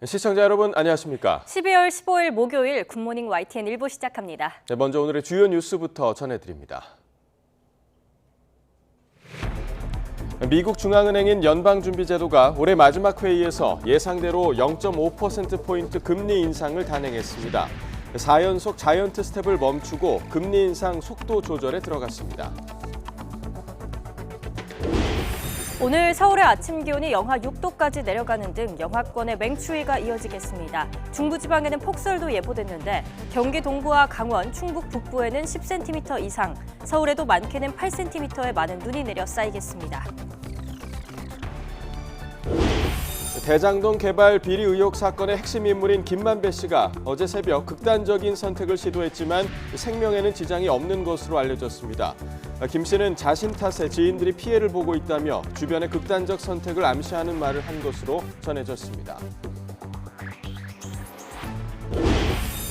시청자 여러분 안녕하십니까? 12월 15일 목요일 굿모닝 YTN 1부 시작합니다. 네, 먼저 오늘의 주요 뉴스부터 전해드립니다. 미국 중앙은행인 연방준비제도가 올해 마지막 회의에서 예상대로 0.5%포인트 금리 인상을 단행했습니다. 4연속 자이언트 스텝을 멈추고 금리 인상 속도 조절에 들어갔습니다. 오늘 서울의 아침 기온이 영하 6도까지 내려가는 등 영하권의 맹추위가 이어지겠습니다. 중부지방에는 폭설도 예보됐는데 경기 동부와 강원, 충북 북부에는 10cm 이상, 서울에도 많게는 8cm의 많은 눈이 내려 쌓이겠습니다. 대장동 개발 비리 의혹 사건의 핵심 인물인 김만배 씨가 어제 새벽 극단적인 선택을 시도했지만 생명에는 지장이 없는 것으로 알려졌습니다. 김 씨는 자신 탓에 지인들이 피해를 보고 있다며 주변의 극단적 선택을 암시하는 말을 한 것으로 전해졌습니다.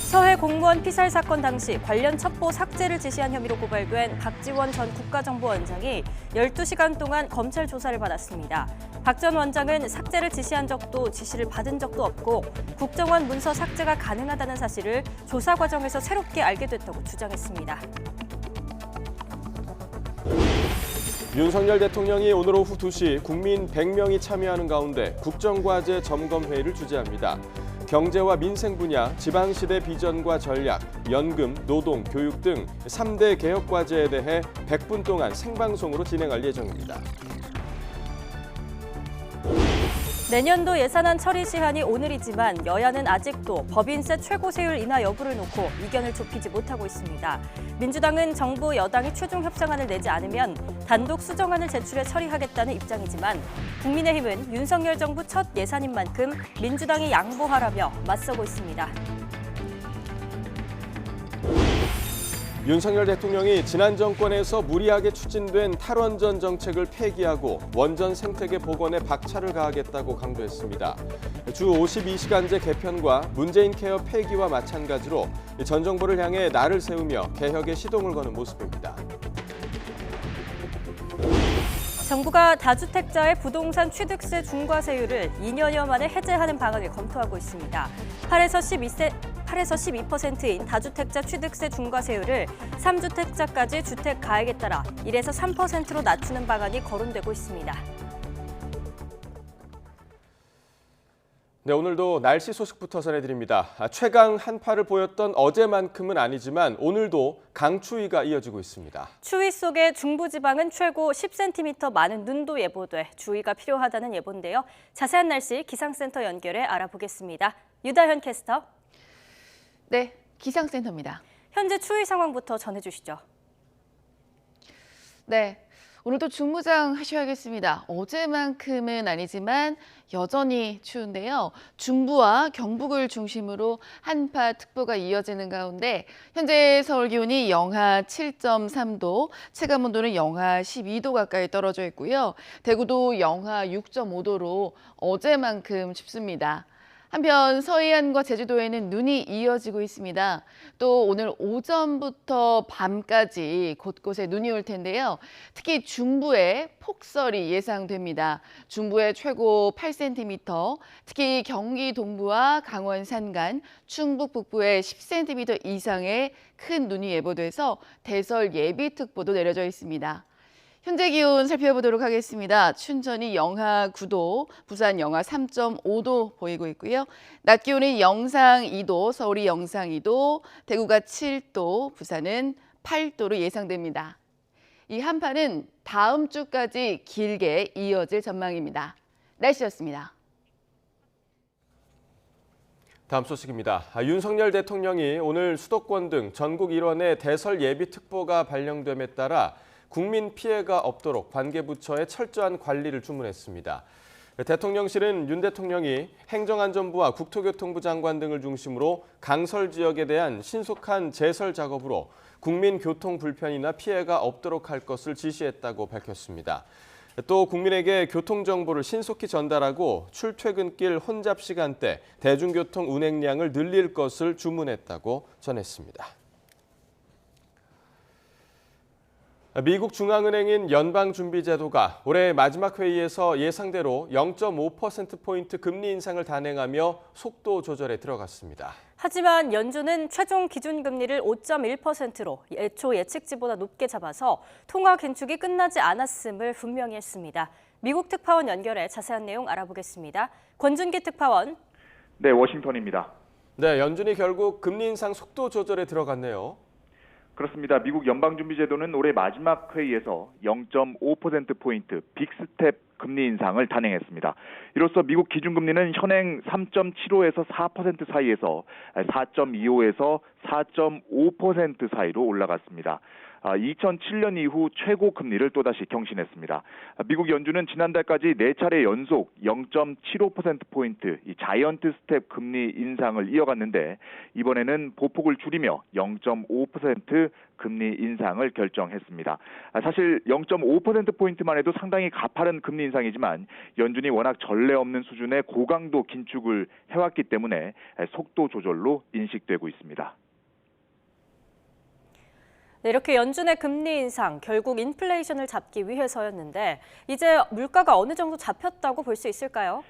서해 공무원 피살 사건 당시 관련 첩보 삭제를 지시한 혐의로 고발된 박지원 전 국가정보원장이 12시간 동안 검찰 조사를 받았습니다. 박 전 원장은 삭제를 지시한 적도 지시를 받은 적도 없고 국정원 문서 삭제가 가능하다는 사실을 조사 과정에서 새롭게 알게 됐다고 주장했습니다. 윤석열 대통령이 오늘 오후 2시 국민 100명이 참여하는 가운데 국정과제 점검회의를 주재합니다. 경제와 민생 분야, 지방시대 비전과 전략, 연금, 노동, 교육 등 3대 개혁과제에 대해 100분 동안 생방송으로 진행할 예정입니다. 내년도 예산안 처리 시한이 오늘이지만 여야는 아직도 법인세 최고 세율 인하 여부를 놓고 이견을 좁히지 못하고 있습니다. 민주당은 정부 여당이 최종 협상안을 내지 않으면 단독 수정안을 제출해 처리하겠다는 입장이지만 국민의힘은 윤석열 정부 첫 예산인 만큼 민주당이 양보하라며 맞서고 있습니다. 윤석열 대통령이 지난 정권에서 무리하게 추진된 탈원전 정책을 폐기하고 원전 생태계 복원에 박차를 가하겠다고 강조했습니다. 주 52시간제 개편과 문재인 케어 폐기와 마찬가지로 전 정부를 향해 날을 세우며 개혁에 시동을 거는 모습입니다. 정부가 다주택자의 부동산 취득세 중과세율을 2년여 만에 해제하는 방안을 검토하고 있습니다. 8에서 12%인 다주택자 취득세 중과세율을 3주택자까지 주택 가액에 따라 1에서 3%로 낮추는 방안이 거론되고 있습니다. 네, 오늘도 날씨 소식부터 전해드립니다. 최강 한파를 보였던 어제만큼은 아니지만 오늘도 강추위가 이어지고 있습니다. 추위 속에 중부지방은 최고 10cm 많은 눈도 예보돼 주의가 필요하다는 예보인데요. 자세한 날씨 기상센터 연결해 알아보겠습니다. 유다현 캐스터. 네, 기상센터입니다. 현재 추위 상황부터 전해주시죠. 네, 오늘도 중무장 하셔야겠습니다. 어제만큼은 아니지만 여전히 추운데요. 중부와 경북을 중심으로 한파특보가 이어지는 가운데 현재 서울 기온이 영하 7.3도, 체감온도는 영하 12도 가까이 떨어져 있고요. 대구도 영하 6.5도로 어제만큼 춥습니다. 한편 서해안과 제주도에는 눈이 이어지고 있습니다. 또 오늘 오전부터 밤까지 곳곳에 눈이 올 텐데요. 특히 중부에 폭설이 예상됩니다. 중부에 최고 8cm, 특히 경기 동부와 강원 산간, 충북 북부에 10cm 이상의 큰 눈이 예보돼서 대설 예비특보도 내려져 있습니다. 현재 기온 살펴보도록 하겠습니다. 춘천이 영하 9도, 부산 영하 3.5도 보이고 있고요. 낮 기온이 영상 2도, 서울이 영상 2도, 대구가 7도, 부산은 8도로 예상됩니다. 이 한파는 다음 주까지 길게 이어질 전망입니다. 날씨였습니다. 다음 소식입니다. 윤석열 대통령이 오늘 수도권 등 전국 일원에 대설 예비특보가 발령됨에 따라 국민 피해가 없도록 관계부처의 철저한 관리를 주문했습니다. 대통령실은 윤 대통령이 행정안전부와 국토교통부 장관 등을 중심으로 강설 지역에 대한 신속한 제설 작업으로 국민 교통 불편이나 피해가 없도록 할 것을 지시했다고 밝혔습니다. 또 국민에게 교통정보를 신속히 전달하고 출퇴근길 혼잡 시간대 대중교통 운행량을 늘릴 것을 주문했다고 전했습니다. 미국 중앙은행인 연방준비제도가 올해 마지막 회의에서 예상대로 0.5%포인트 금리 인상을 단행하며 속도 조절에 들어갔습니다. 하지만 연준은 최종 기준금리를 5.1%로 애초 예측치보다 높게 잡아서 통화 긴축이 끝나지 않았음을 분명히 했습니다. 미국 특파원 연결해 자세한 내용 알아보겠습니다. 권준기 특파원. 네, 워싱턴입니다. 네, 연준이 결국 금리 인상 속도 조절에 들어갔네요. 그렇습니다. 미국 연방준비제도는 올해 마지막 회의에서 0.5%포인트 빅스텝 금리 인상을 단행했습니다. 이로써 미국 기준금리는 현행 3.75에서 4% 사이에서 4.25에서 4.5% 사이로 올라갔습니다. 2007년 이후 최고 금리를 또다시 경신했습니다. 미국 연준은 지난달까지 4차례 연속 0.75%포인트 자이언트 스텝 금리 인상을 이어갔는데 이번에는 보폭을 줄이며 0.5% 금리 인상을 결정했습니다. 사실 0.5%포인트만 해도 상당히 가파른 금리 인상이지만 연준이 워낙 전례 없는 수준의 고강도 긴축을 해왔기 때문에 속도 조절로 인식되고 있습니다. 네, 이렇게 연준의 금리 인상, 결국 인플레이션을 잡기 위해서였는데 이제 물가가 어느 정도 잡혔다고 볼 수 있을까요?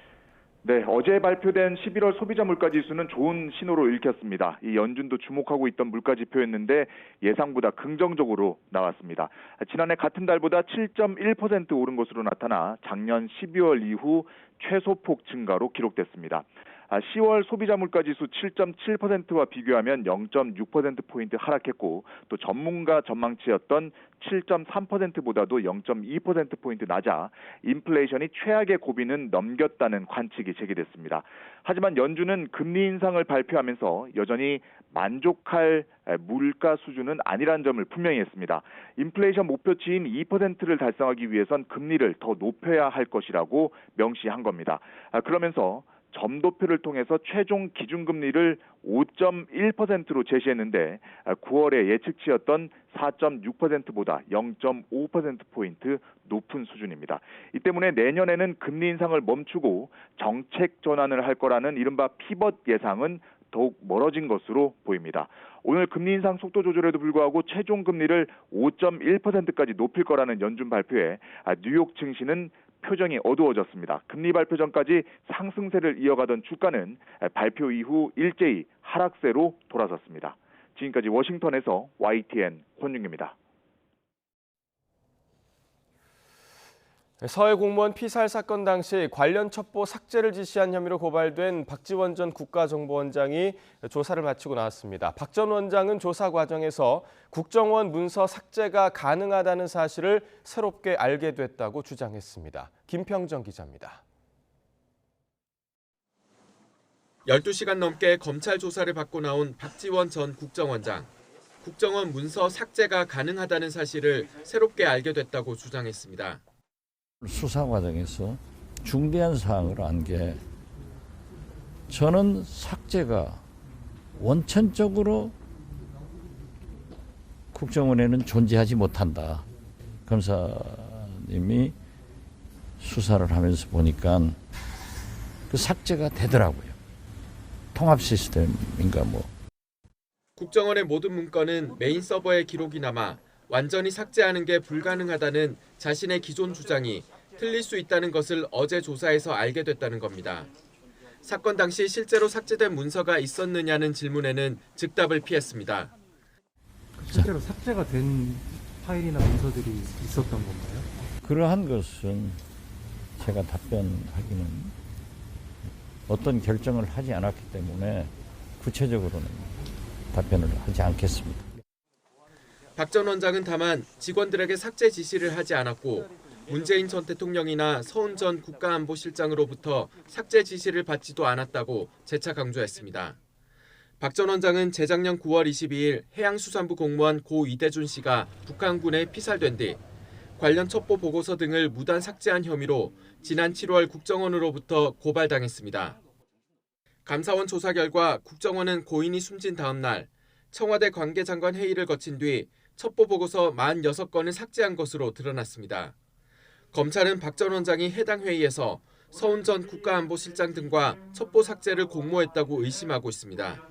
네, 어제 발표된 11월 소비자 물가지수는 좋은 신호로 읽혔습니다. 이 연준도 주목하고 있던 물가지표였는데 예상보다 긍정적으로 나왔습니다. 지난해 같은 달보다 7.1% 오른 것으로 나타나 작년 12월 이후 최소폭 증가로 기록됐습니다. 10월 소비자 물가지수 7.7%와 비교하면 0.6%포인트 하락했고 또 전문가 전망치였던 7.3%보다도 0.2%포인트 낮아 인플레이션이 최악의 고비는 넘겼다는 관측이 제기됐습니다. 하지만 연준은 금리 인상을 발표하면서 여전히 만족할 물가 수준은 아니란 점을 분명히 했습니다. 인플레이션 목표치인 2%를 달성하기 위해선 금리를 더 높여야 할 것이라고 명시한 겁니다. 그러면서 점도표를 통해서 최종 기준금리를 5.1%로 제시했는데 9월에 예측치였던 4.6%보다 0.5%포인트 높은 수준입니다. 이 때문에 내년에는 금리 인상을 멈추고 정책 전환을 할 거라는 이른바 피벗 예상은 더욱 멀어진 것으로 보입니다. 오늘 금리 인상 속도 조절에도 불구하고 최종 금리를 5.1%까지 높일 거라는 연준 발표에 뉴욕 증시는 표정이 어두워졌습니다. 금리 발표 전까지 상승세를 이어가던 주가는 발표 이후 일제히 하락세로 돌아섰습니다. 지금까지 워싱턴에서 YTN 권윤기입니다. 서해 공무원 피살 사건 당시 관련 첩보 삭제를 지시한 혐의로 고발된 박지원 전 국가정보원장이 조사를 마치고 나왔습니다. 박 전 원장은 조사 과정에서 국정원 문서 삭제가 가능하다는 사실을 새롭게 알게 됐다고 주장했습니다. 김평정 기자입니다. 12시간 넘게 검찰 조사를 받고 나온 박지원 전 국정원장. 국정원 문서 삭제가 가능하다는 사실을 새롭게 알게 됐다고 주장했습니다. 수사 과정에서 중대한 사항을 안 게 저는 삭제가 원천적으로 국정원에는 존재하지 못한다. 검사님이 수사를 하면서 보니까 그 삭제가 되더라고요. 통합 시스템인가 뭐. 국정원의 모든 문건은 메인 서버에 기록이 남아 완전히 삭제하는 게 불가능하다는 자신의 기존 주장이 틀릴 수 있다는 것을 어제 조사에서 알게 됐다는 겁니다. 사건 당시 실제로 삭제된 문서가 있었느냐는 질문에는 즉답을 피했습니다. 실제로 삭제가 된 파일이나 문서들이 있었던 건가요? 그러한 것은 제가 답변하기는 어떤 결정을 하지 않았기 때문에 구체적으로는 답변을 하지 않겠습니다. 박 전 원장은 다만 직원들에게 삭제 지시를 하지 않았고 문재인 전 대통령이나 서훈 전 국가안보실장으로부터 삭제 지시를 받지도 않았다고 재차 강조했습니다. 박 전 원장은 재작년 9월 22일 해양수산부 공무원 고 이대준 씨가 북한군에 피살된 뒤 관련 첩보 보고서 등을 무단 삭제한 혐의로 지난 7월 국정원으로부터 고발당했습니다. 감사원 조사 결과 국정원은 고인이 숨진 다음 날 청와대 관계장관 회의를 거친 뒤 첩보 보고서 46건을 삭제한 것으로 드러났습니다. 검찰은 박 전 원장이 해당 회의에서 서훈 전 국가안보실장 등과 첩보 삭제를 공모했다고 의심하고 있습니다.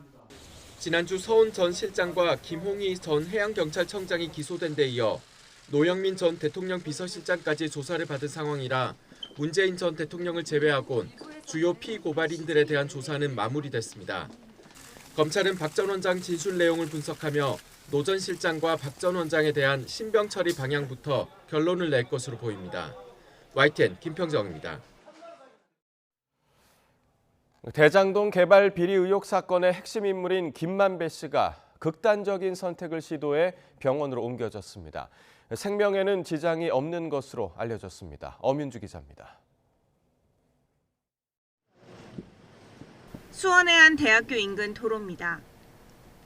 지난주 서훈 전 실장과 김홍희 전 해양경찰청장이 기소된 데 이어 노영민 전 대통령 비서실장까지 조사를 받은 상황이라 문재인 전 대통령을 제외하곤 주요 피고발인들에 대한 조사는 마무리됐습니다. 검찰은 박 전 원장 진술 내용을 분석하며 노 전 실장과 박 전 원장에 대한 신병 처리 방향부터 결론을 낼 것으로 보입니다. YTN 김평정입니다. 대장동 개발 비리 의혹 사건의 핵심 인물인 김만배 씨가 극단적인 선택을 시도해 병원으로 옮겨졌습니다. 생명에는 지장이 없는 것으로 알려졌습니다. 엄윤주 기자입니다. 수원의 한 대학교 인근 도로입니다.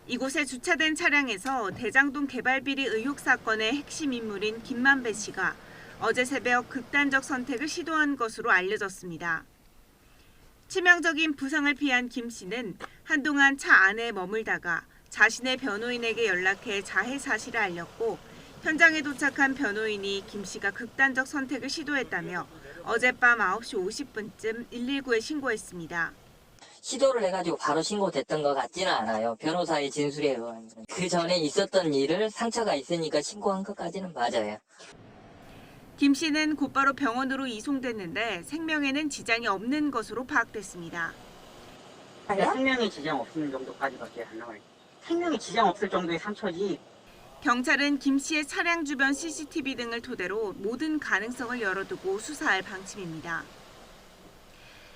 이곳에 주차된 차량에서 대장동 개발 비리 의혹 사건의 핵심 인물인 김만배 씨가 어제 새벽 극단적 선택을 시도한 것으로 알려졌습니다. 치명적인 부상을 피한 김 씨는 한동안 차 안에 머물다가 자신의 변호인에게 연락해 자해 사실을 알렸고 현장에 도착한 변호인이 김 씨가 극단적 선택을 시도했다며 어젯밤 9시 50분쯤 119에 신고했습니다. 시도를 해가지고 바로 신고됐던 것 같지는 않아요. 변호사의 진술에 의하면. 그 전에 있었던 일을 상처가 있으니까 신고한 것까지는 맞아요. 김 씨는 곧바로 병원으로 이송됐는데 생명에는 지장이 없는 것으로 파악됐습니다. 생명에 지장 없는 정도까지밖에 안 나와요. 생명에 지장 없을 정도의 상처지. 경찰은 김 씨의 차량 주변 CCTV 등을 토대로 모든 가능성을 열어두고 수사할 방침입니다.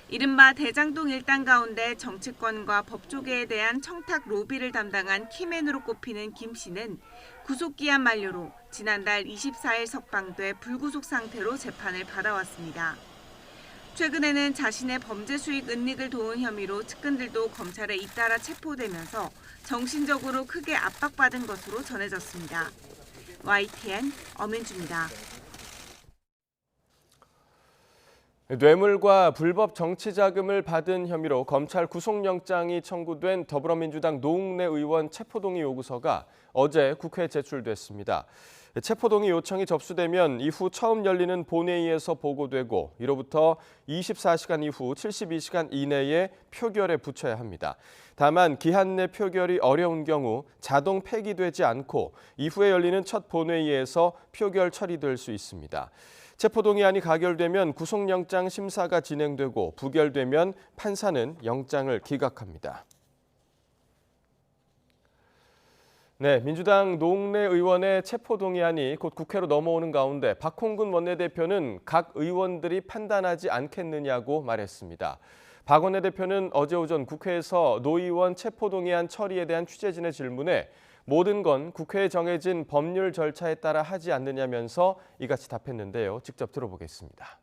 이른바 대장동 일당 가운데 정치권과 법조계에 대한 청탁 로비를 담당한 키맨으로 꼽히는 김 씨는 구속기한 만료로 지난달 24일 석방돼 불구속 상태로 재판을 받아왔습니다. 최근에는 자신의 범죄 수익 은닉을 도운 혐의로 측근들도 검찰에 잇따라 체포되면서 정신적으로 크게 압박받은 것으로 전해졌습니다. YTN 엄윤주입니다. 뇌물과 불법 정치자금을 받은 혐의로 검찰 구속영장이 청구된 더불어민주당 노웅래 의원 체포동의 요구서가 어제 국회에 제출됐습니다. 체포동의 요청이 접수되면 이후 처음 열리는 본회의에서 보고되고 이로부터 24시간 이후 72시간 이내에 표결에 붙여야 합니다. 다만 기한 내 표결이 어려운 경우 자동 폐기되지 않고 이후에 열리는 첫 본회의에서 표결 처리될 수 있습니다. 체포동의안이 가결되면 구속영장 심사가 진행되고 부결되면 판사는 영장을 기각합니다. 네, 민주당 노웅래 의원의 체포동의안이 곧 국회로 넘어오는 가운데 박홍근 원내대표는 각 의원들이 판단하지 않겠느냐고 말했습니다. 박 원내대표는 어제 오전 국회에서 노 의원 체포동의안 처리에 대한 취재진의 질문에 모든 건 국회에 정해진 법률 절차에 따라 하지 않느냐면서 이같이 답했는데요. 직접 들어보겠습니다.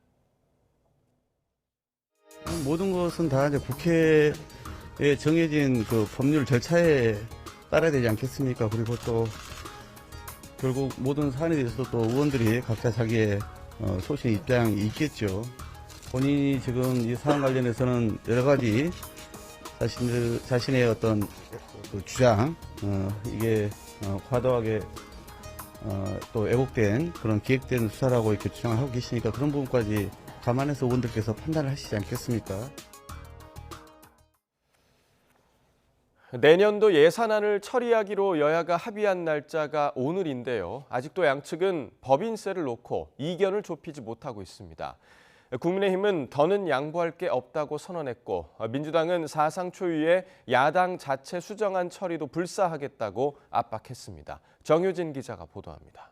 모든 것은 다 이제 국회에 정해진 그 법률 절차에 따라야 되지 않겠습니까? 그리고 또 결국 모든 사안에 대해서 또 의원들이 각자 자기의 소신 입장이 있겠죠. 본인이 지금 이 사안 관련해서는 여러 가지 자신의 어떤 그 주장, 이게 과도하게 또 왜곡된 그런 기획된 수사라고 이렇게 주장을 하고 계시니까 그런 부분까지 감안해서 의원들께서 판단을 하시지 않겠습니까? 내년도 예산안을 처리하기로 여야가 합의한 날짜가 오늘인데요. 아직도 양측은 법인세를 놓고 이견을 좁히지 못하고 있습니다. 국민의힘은 더는 양보할 게 없다고 선언했고 민주당은 사상 초유의 야당 자체 수정안 처리도 불사하겠다고 압박했습니다. 정효진 기자가 보도합니다.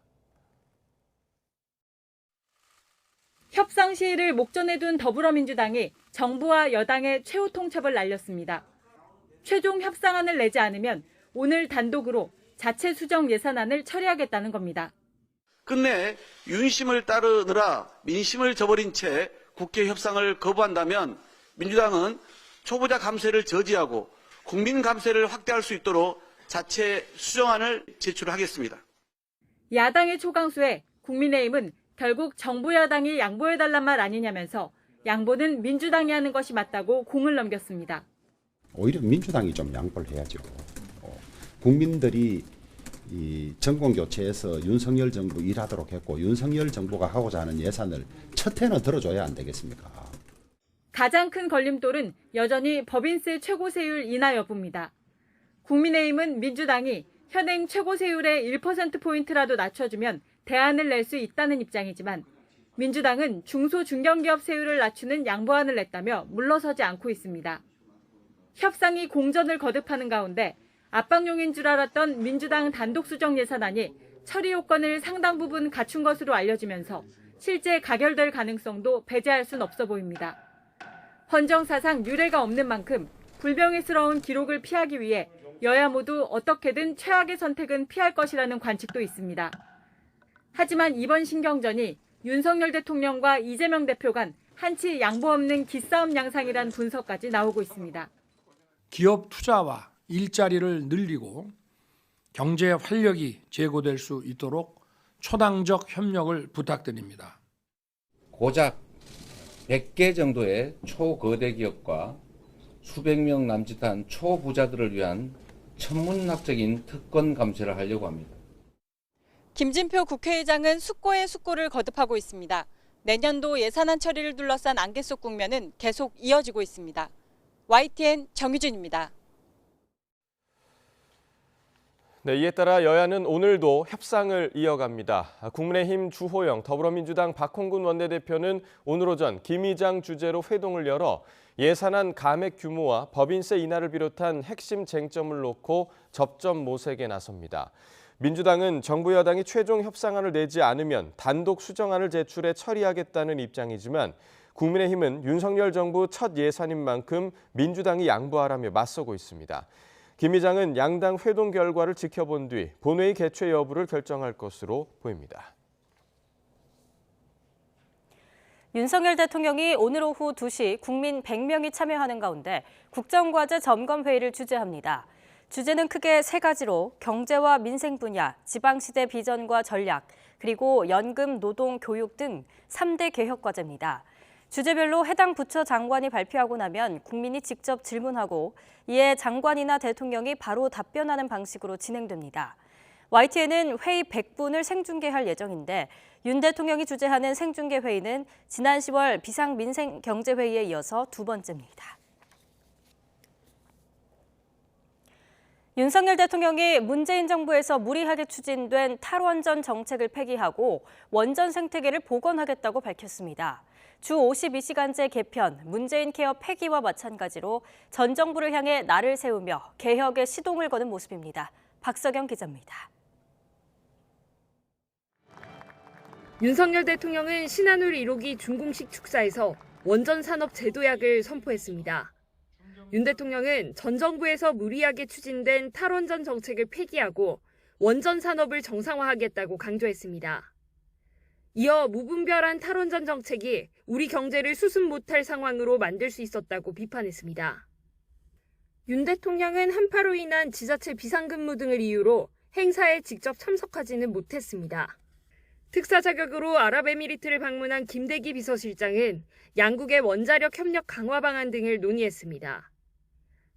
협상 시일을 목전에 둔 더불어민주당이 정부와 여당의 최후 통첩을 날렸습니다. 최종 협상안을 내지 않으면 오늘 단독으로 자체 수정 예산안을 처리하겠다는 겁니다. 끝내 윤심을 따르느라 민심을 저버린 채 국회 협상을 거부한다면 민주당은 초보자 감세를 저지하고 국민 감세를 확대할 수 있도록 자체 수정안을 제출하겠습니다. 야당의 초강수에 국민의힘은 결국 정부 여당이 양보해달란 말 아니냐면서 양보는 민주당이 하는 것이 맞다고 공을 넘겼습니다. 오히려 민주당이 좀 양보를 해야죠. 국민들이 이 정권 교체에서 윤석열 정부 일하도록 했고 윤석열 정부가 하고자 하는 예산을 첫 해는 들어줘야 안 되겠습니까? 가장 큰 걸림돌은 여전히 법인세 최고세율 인하 여부입니다. 국민의힘은 민주당이 현행 최고세율의 1%포인트라도 낮춰주면 대안을 낼 수 있다는 입장이지만 민주당은 중소중견기업 세율을 낮추는 양보안을 냈다며 물러서지 않고 있습니다. 협상이 공전을 거듭하는 가운데 압박용인 줄 알았던 민주당 단독 수정 예산안이 처리 요건을 상당 부분 갖춘 것으로 알려지면서 실제 가결될 가능성도 배제할 순 없어 보입니다. 헌정사상 유례가 없는 만큼 불명예스러운 기록을 피하기 위해 여야 모두 어떻게든 최악의 선택은 피할 것이라는 관측도 있습니다. 하지만 이번 신경전이 윤석열 대통령과 이재명 대표 간 한치 양보 없는 기싸움 양상이란 분석까지 나오고 있습니다. 기업 투자와 일자리를 늘리고 경제 활력이 제고될 수 있도록 초당적 협력을 부탁드립니다. 고작 100개 정도의 초거대 기업과 수백 명 남짓한 초부자들을 위한 천문학적인 특권 감세를 하려고 합니다. 김진표 국회의장은 숙고에 숙고를 거듭하고 있습니다. 내년도 예산안 처리를 둘러싼 안개 속 국면은 계속 이어지고 있습니다. YTN 정유준입니다. 네, 이에 따라 여야는 오늘도 협상을 이어갑니다. 국민의힘 주호영, 더불어민주당 박홍근 원내대표는 오늘 오전 김의장 주재로 회동을 열어 예산안 감액 규모와 법인세 인하를 비롯한 핵심 쟁점을 놓고 접점 모색에 나섭니다. 민주당은 정부 여당이 최종 협상안을 내지 않으면 단독 수정안을 제출해 처리하겠다는 입장이지만 국민의힘은 윤석열 정부 첫 예산인 만큼 민주당이 양보하라며 맞서고 있습니다. 김 의장은 양당 회동 결과를 지켜본 뒤 본회의 개최 여부를 결정할 것으로 보입니다. 윤석열 대통령이 오늘 오후 2시 국민 100명이 참여하는 가운데 국정과제 점검회의를 주재합니다. 주제는 크게 3가지로 경제와 민생 분야, 지방시대 비전과 전략, 그리고 연금, 노동, 교육 등 3대 개혁과제입니다. 주제별로 해당 부처 장관이 발표하고 나면 국민이 직접 질문하고 이에 장관이나 대통령이 바로 답변하는 방식으로 진행됩니다. YTN은 회의 100분을 생중계할 예정인데 윤 대통령이 주재하는 생중계 회의는 지난 10월 비상민생경제회의에 이어서 2번째입니다. 윤석열 대통령이 문재인 정부에서 무리하게 추진된 탈원전 정책을 폐기하고 원전 생태계를 복원하겠다고 밝혔습니다. 주 52시간제 개편, 문재인 케어 폐기와 마찬가지로 전 정부를 향해 날을 세우며 개혁의 시동을 거는 모습입니다. 박석영 기자입니다. 윤석열 대통령은 신한울 1호기 준공식 축사에서 원전 산업 제도약을 선포했습니다. 윤 대통령은 전 정부에서 무리하게 추진된 탈원전 정책을 폐기하고 원전 산업을 정상화하겠다고 강조했습니다. 이어 무분별한 탈원전 정책이 우리 경제를 수습 못할 상황으로 만들 수 있었다고 비판했습니다. 윤 대통령은 한파로 인한 지자체 비상근무 등을 이유로 행사에 직접 참석하지는 못했습니다. 특사 자격으로 아랍에미리트를 방문한 김대기 비서실장은 양국의 원자력 협력 강화 방안 등을 논의했습니다.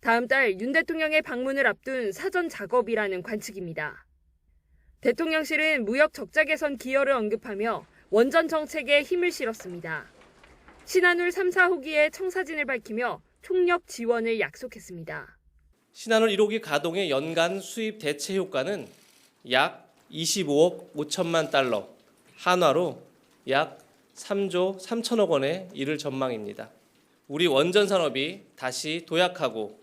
다음 달 윤 대통령의 방문을 앞둔 사전 작업이라는 관측입니다. 대통령실은 무역 적자 개선 기여를 언급하며 원전 정책에 힘을 실었습니다. 신한울 3, 4호기의 청사진을 밝히며 총력 지원을 약속했습니다. 신한울 1호기 가동의 연간 수입 대체 효과는 약 25억 5천만 달러, 한화로 약 3조 3천억 원에 이를 전망입니다. 우리 원전 산업이 다시 도약하고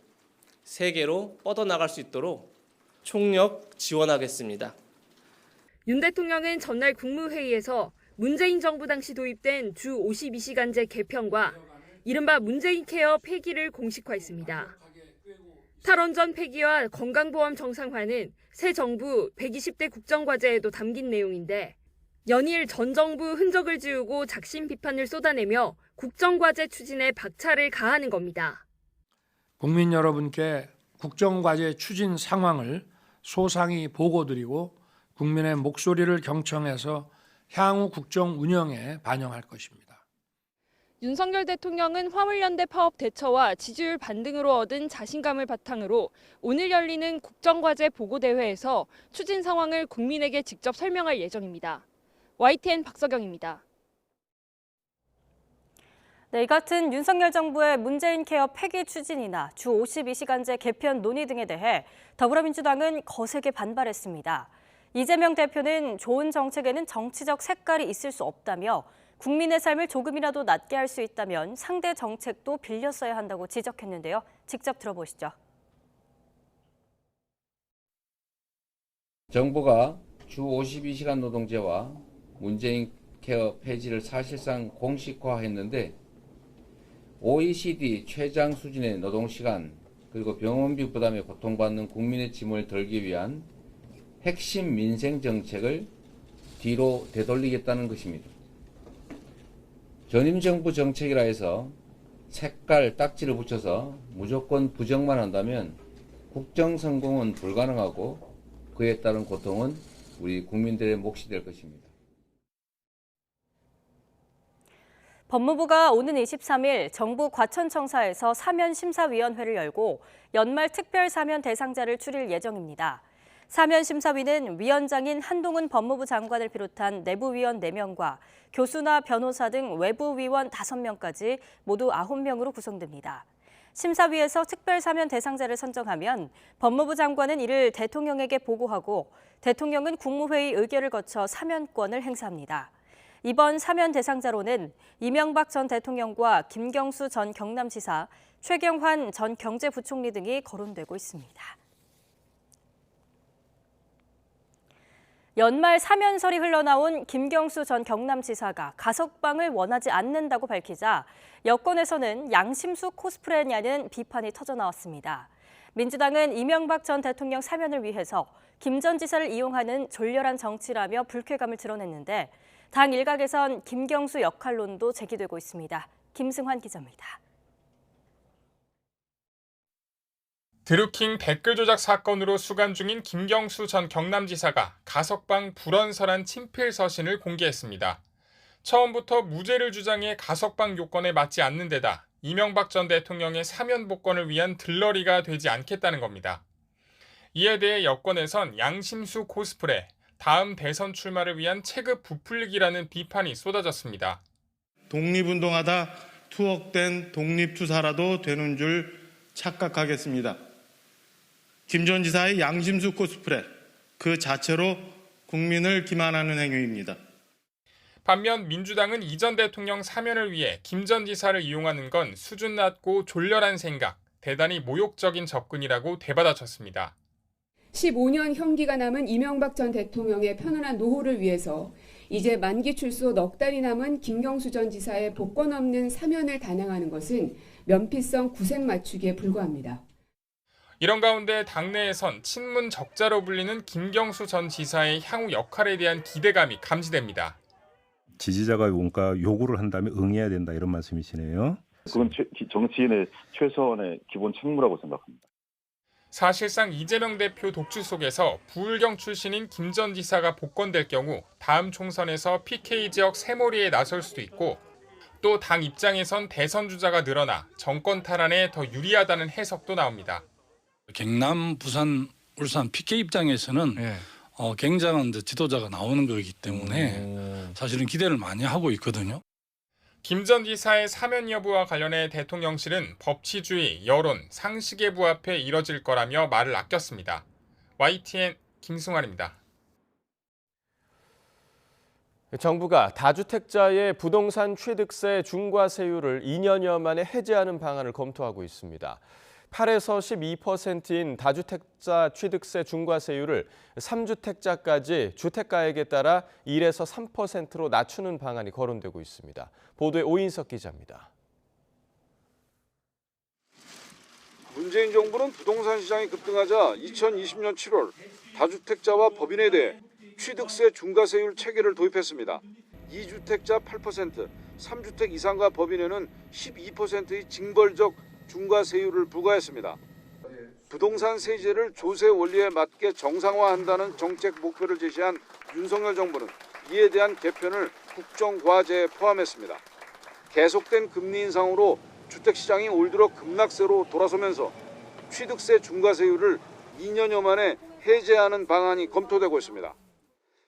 세계로 뻗어나갈 수 있도록 총력 지원하겠습니다. 윤 대통령은 전날 국무회의에서 문재인 정부 당시 도입된 주 52시간제 개편과 이른바 문재인 케어 폐기를 공식화했습니다. 탈원전 폐기와 건강보험 정상화는 새 정부 120대 국정과제에도 담긴 내용인데 연일 전 정부 흔적을 지우고 작심 비판을 쏟아내며 국정과제 추진에 박차를 가하는 겁니다. 국민 여러분께 국정과제 추진 상황을 소상히 보고드리고 국민의 목소리를 경청해서 향후 국정 운영에 반영할 것입니다. 윤석열 대통령은 화물연대 파업 대처와 지지율 반등으로 얻은 자신감을 바탕으로 오늘 열리는 국정과제 보고대회에서 추진 상황을 국민에게 직접 설명할 예정입니다. YTN 박석영입니다. 네, 이 같은 윤석열 정부의 문재인 케어 폐기 추진이나 주 52시간제 개편 논의 등에 대해 더불어민주당은 거세게 반발했습니다. 이재명 대표는 좋은 정책에는 정치적 색깔이 있을 수 없다며 국민의 삶을 조금이라도 낫게 할 수 있다면 상대 정책도 빌렸어야 한다고 지적했는데요. 직접 들어보시죠. 정부가 주 52시간 노동제와 문재인 케어 폐지를 사실상 공식화했는데 OECD 최장 수준의 노동시간 그리고 병원비 부담에 고통받는 국민의 짐을 덜기 위한 핵심 민생 정책을 뒤로 되돌리겠다는 것입니다. 전임 정부 정책이라 해서 색깔, 딱지를 붙여서 무조건 부정만 한다면 국정 성공은 불가능하고 그에 따른 고통은 우리 국민들의 몫이 될 것입니다. 법무부가 오는 23일 정부 과천청사에서 사면심사위원회를 열고 연말 특별사면 대상자를 추릴 예정입니다. 사면심사위는 위원장인 한동훈 법무부 장관을 비롯한 내부위원 4명과 교수나 변호사 등 외부위원 5명까지 모두 9명으로 구성됩니다. 심사위에서 특별사면 대상자를 선정하면 법무부 장관은 이를 대통령에게 보고하고 대통령은 국무회의 의결을 거쳐 사면권을 행사합니다. 이번 사면 대상자로는 이명박 전 대통령과 김경수 전 경남지사, 최경환 전 경제부총리 등이 거론되고 있습니다. 연말 사면설이 흘러나온 김경수 전 경남지사가 가석방을 원하지 않는다고 밝히자 여권에서는 양심수 코스프레냐는 비판이 터져나왔습니다. 민주당은 이명박 전 대통령 사면을 위해서 김 전 지사를 이용하는 졸렬한 정치라며 불쾌감을 드러냈는데 당 일각에선 김경수 역할론도 제기되고 있습니다. 김승환 기자입니다. 드루킹 댓글 조작 사건으로 수감 중인 김경수 전 경남지사가 가석방 불언설한 친필 서신을 공개했습니다. 처음부터 무죄를 주장해 가석방 요건에 맞지 않는 데다 이명박 전 대통령의 사면 복권을 위한 들러리가 되지 않겠다는 겁니다. 이에 대해 여권에선 양심수 코스프레, 다음 대선 출마를 위한 체급 부풀리기라는 비판이 쏟아졌습니다. 독립운동하다 투옥된 독립투사라도 되는 줄 착각하겠습니다. 김 전 지사의 양심수 코스프레, 그 자체로 국민을 기만하는 행위입니다. 반면 민주당은 이 전 대통령 사면을 위해 김 전 지사를 이용하는 건 수준 낮고 졸렬한 생각, 대단히 모욕적인 접근이라고 되받아쳤습니다. 15년 형기가 남은 이명박 전 대통령의 편안한 노후를 위해서 이제 만기 출소 넉 달이 남은 김경수 전 지사의 복권 없는 사면을 단행하는 것은 면피성 구색 맞추기에 불과합니다. 이런 가운데 당내에선 친문 적자로 불리는 김경수 전 지사의 향후 역할에 대한 기대감이 감지됩니다. 지지자가 뭔가 요구를 한다면 응해야 된다 이런 말씀이시네요. 그건 정치인의 최소한의 기본 책무라고 생각합니다. 사실상 이재명 대표 독주 속에서 부울경 출신인 김 전 지사가 복권될 경우 다음 총선에서 PK 지역 새몰이에 나설 수도 있고 또 당 입장에선 대선 주자가 늘어나 정권 탈환에 더 유리하다는 해석도 나옵니다. 경남, 부산, 울산 PK 입장에서는 굉장한 지도자가 나오는 거기 때문에 사실은 기대를 많이 하고 있거든요. 김 전 지사의 사면 여부와 관련해 대통령실은 법치주의, 여론, 상식에 부합해 이뤄질 거라며 말을 아꼈습니다. YTN 김승환입니다. 정부가 다주택자의 부동산 취득세 중과세율을 2년여 만에 해제하는 방안을 검토하고 있습니다. 8에서 12%인 다주택자 취득세 중과세율을 3주택자까지 주택가액에 따라 1에서 3%로 낮추는 방안이 거론되고 있습니다. 보도에 오인석 기자입니다. 문재인 정부는 부동산 시장이 급등하자 2020년 7월 다주택자와 법인에 대해 취득세 중과세율 체계를 도입했습니다. 2주택자 8%, 3주택 이상과 법인에는 12%의 징벌적 중과세율을 부과했습니다. 부동산 세제를 조세 원리에 맞게 정상화한다는 정책 목표를 제시한 윤석열 정부는 이에 대한 개편을 국정과제에 포함했습니다. 계속된 금리 인상으로 주택시장이 올 들어 급락세로 돌아서면서 취득세 중과세율을 2년여 만에 해제하는 방안이 검토되고 있습니다.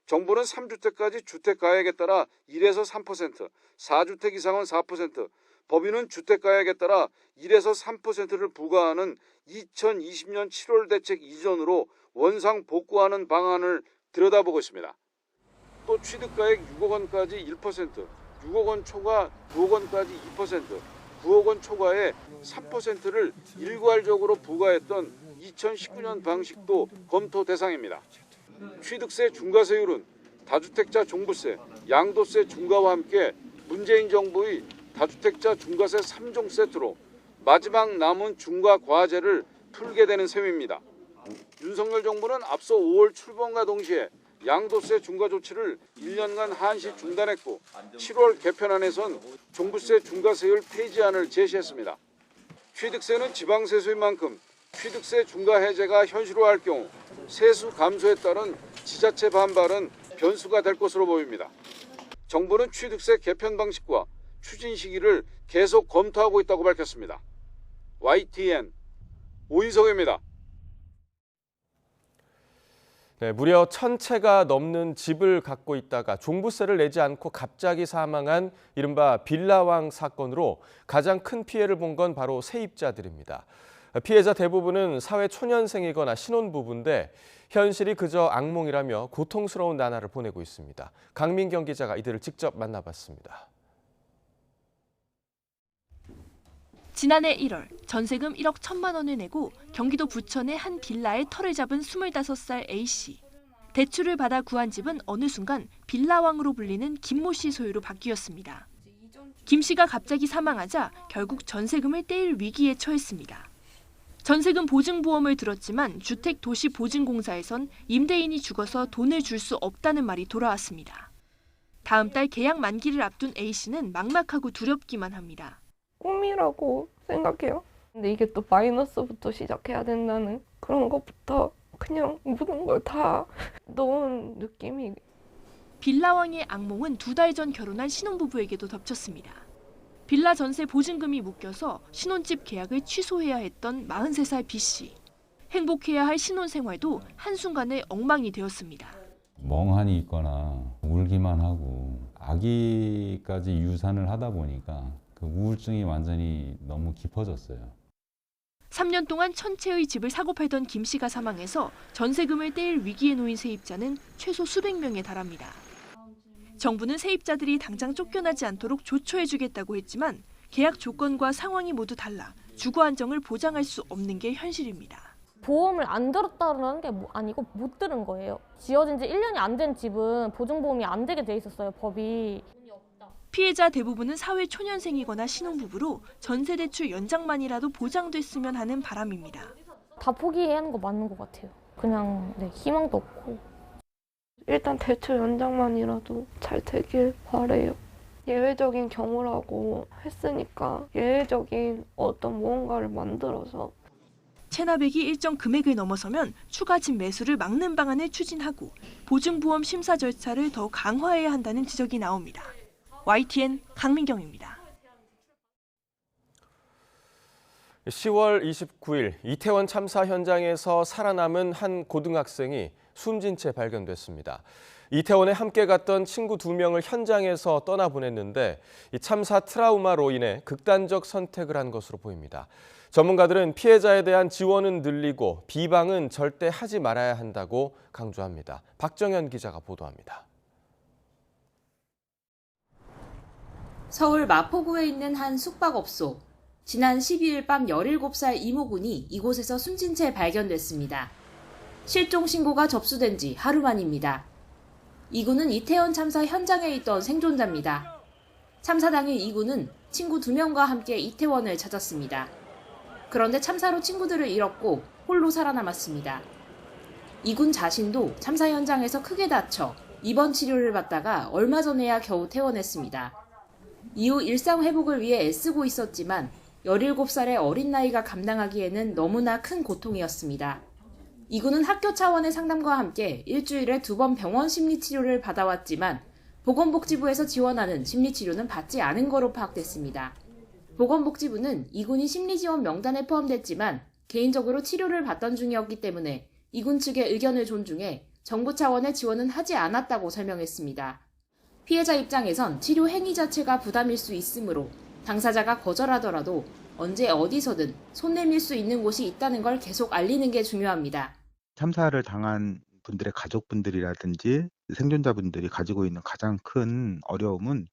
정부는 3주택까지 주택가액에 따라 1에서 3%, 4주택 이상은 4%, 법인은 주택가액에 따라 1에서 3%를 부과하는 2020년 7월 대책 이전으로 원상 복구하는 방안을 들여다보고 있습니다. 또 취득가액 6억 원까지 1%, 6억 원 초과 9억 원까지 2%, 9억 원 초과에 3%를 일괄적으로 부과했던 2019년 방식도 검토 대상입니다. 취득세 중과세율은 다주택자 종부세, 양도세 중과와 함께 문재인 정부의 다주택자 중과세 3종 세트로 마지막 남은 중과 과제를 풀게 되는 셈입니다. 윤석열 정부는 앞서 5월 출범과 동시에 양도세 중과 조치를 1년간 한시 중단했고 7월 개편안에선 종부세 중과세율 폐지안을 제시했습니다. 취득세는 지방세수인 만큼 취득세 중과 해제가 현실화할 경우 세수 감소에 따른 지자체 반발은 변수가 될 것으로 보입니다. 정부는 취득세 개편 방식과 추진 시기를 계속 검토하고 있다고 밝혔습니다. YTN 오인성입니다. 네, 무려 1,000채가 넘는 집을 갖고 있다가 종부세를 내지 않고 갑자기 사망한 이른바 빌라왕 사건으로 가장 큰 피해를 본 건 바로 세입자들입니다. 피해자 대부분은 사회 초년생이거나 신혼부부인데 현실이 그저 악몽이라며 고통스러운 나날을 보내고 있습니다. 강민경 기자가 이들을 직접 만나봤습니다. 지난해 1월 전세금 1억 1천만 원을 내고 경기도 부천의 한 빌라에 터를 잡은 25살 A씨. 대출을 받아 구한 집은 어느 순간 빌라왕으로 불리는 김모 씨 소유로 바뀌었습니다. 김 씨가 갑자기 사망하자 결국 전세금을 떼일 위기에 처했습니다. 전세금 보증보험을 들었지만 주택도시보증공사에선 임대인이 죽어서 돈을 줄 수 없다는 말이 돌아왔습니다. 다음 달 계약 만기를 앞둔 A씨는 막막하고 두렵기만 합니다. 꿈이라고 생각해요. 근데 이게 또 마이너스부터 시작해야 된다는 그런 것부터 그냥 모든 걸 다 넣은 느낌이. 빌라왕의 악몽은 2달 전 결혼한 신혼부부에게도 덮쳤습니다. 빌라 전세 보증금이 묶여서 신혼집 계약을 취소해야 했던 43살 B씨. 행복해야 할 신혼생활도 한순간에 엉망이 되었습니다. 멍하니 있거나 울기만 하고 아기까지 유산을 하다 보니까 그 우울증이 완전히 너무 깊어졌어요. 3년 동안 1,000채의 집을 사고 팔던 김 씨가 사망해서 전세금을 떼일 위기에 놓인 세입자는 최소 수백 명에 달합니다. 정부는 세입자들이 당장 쫓겨나지 않도록 조처해주겠다고 했지만 계약 조건과 상황이 모두 달라 주거 안정을 보장할 수 없는 게 현실입니다. 보험을 안 들었다는 게 아니고 못 들은 거예요. 지어진 지 1년이 안 된 집은 보증보험이 안 되게 돼 있었어요, 법이. 피해자 대부분은 사회 초년생이거나 신혼부부로 전세대출 연장만이라도 보장됐으면 하는 바람입니다. 다 포기해야 하는 거 맞는 것 같아요. 그냥 희망도 없고. 일단 대출 연장만이라도 잘 되길 바래요. 예외적인 경우라고 했으니까 예외적인 어떤 무언가를 만들어서 체납액이 일정 금액을 넘어서면 추가 집 매수를 막는 방안을 추진하고 보증보험 심사 절차를 더 강화해야 한다는 지적이 나옵니다. YTN 강민경입니다. 10월 29일 이태원 참사 현장에서 살아남은 한 고등학생이 숨진 채 발견됐습니다. 이태원에 함께 갔던 친구 2명을 현장에서 떠나보냈는데 이 참사 트라우마로 인해 극단적 선택을 한 것으로 보입니다. 전문가들은 피해자에 대한 지원은 늘리고 비방은 절대 하지 말아야 한다고 강조합니다. 박정현 기자가 보도합니다. 서울 마포구에 있는 한 숙박업소. 지난 12일 밤 17살 이모군이 이곳에서 숨진 채 발견됐습니다. 실종 신고가 접수된 지 하루 만입니다. 이군은 이태원 참사 현장에 있던 생존자입니다. 참사 당일 이군은 친구 2명과 함께 이태원을 찾았습니다. 그런데 참사로 친구들을 잃었고 홀로 살아남았습니다. 이군 자신도 참사 현장에서 크게 다쳐 입원 치료를 받다가 얼마 전에야 겨우 퇴원했습니다. 이후 일상 회복을 위해 애쓰고 있었지만 17살의 어린 나이가 감당하기에는 너무나 큰 고통이었습니다. 이군은 학교 차원의 상담과 함께 일주일에 2번 병원 심리치료를 받아왔지만 보건복지부에서 지원하는 심리치료는 받지 않은 거로 파악됐습니다. 보건복지부는 이군이 심리지원 명단에 포함됐지만 개인적으로 치료를 받던 중이었기 때문에 이군 측의 의견을 존중해 정부 차원의 지원은 하지 않았다고 설명했습니다. 피해자 입장에선 치료 행위 자체가 부담일 수 있으므로 당사자가 거절하더라도 언제 어디서든 손 내밀 수 있는 곳이 있다는 걸 계속 알리는 게 중요합니다. 참사를 당한 분들의 가족분들이라든지 생존자분들이 가지고 있는 가장 큰 어려움은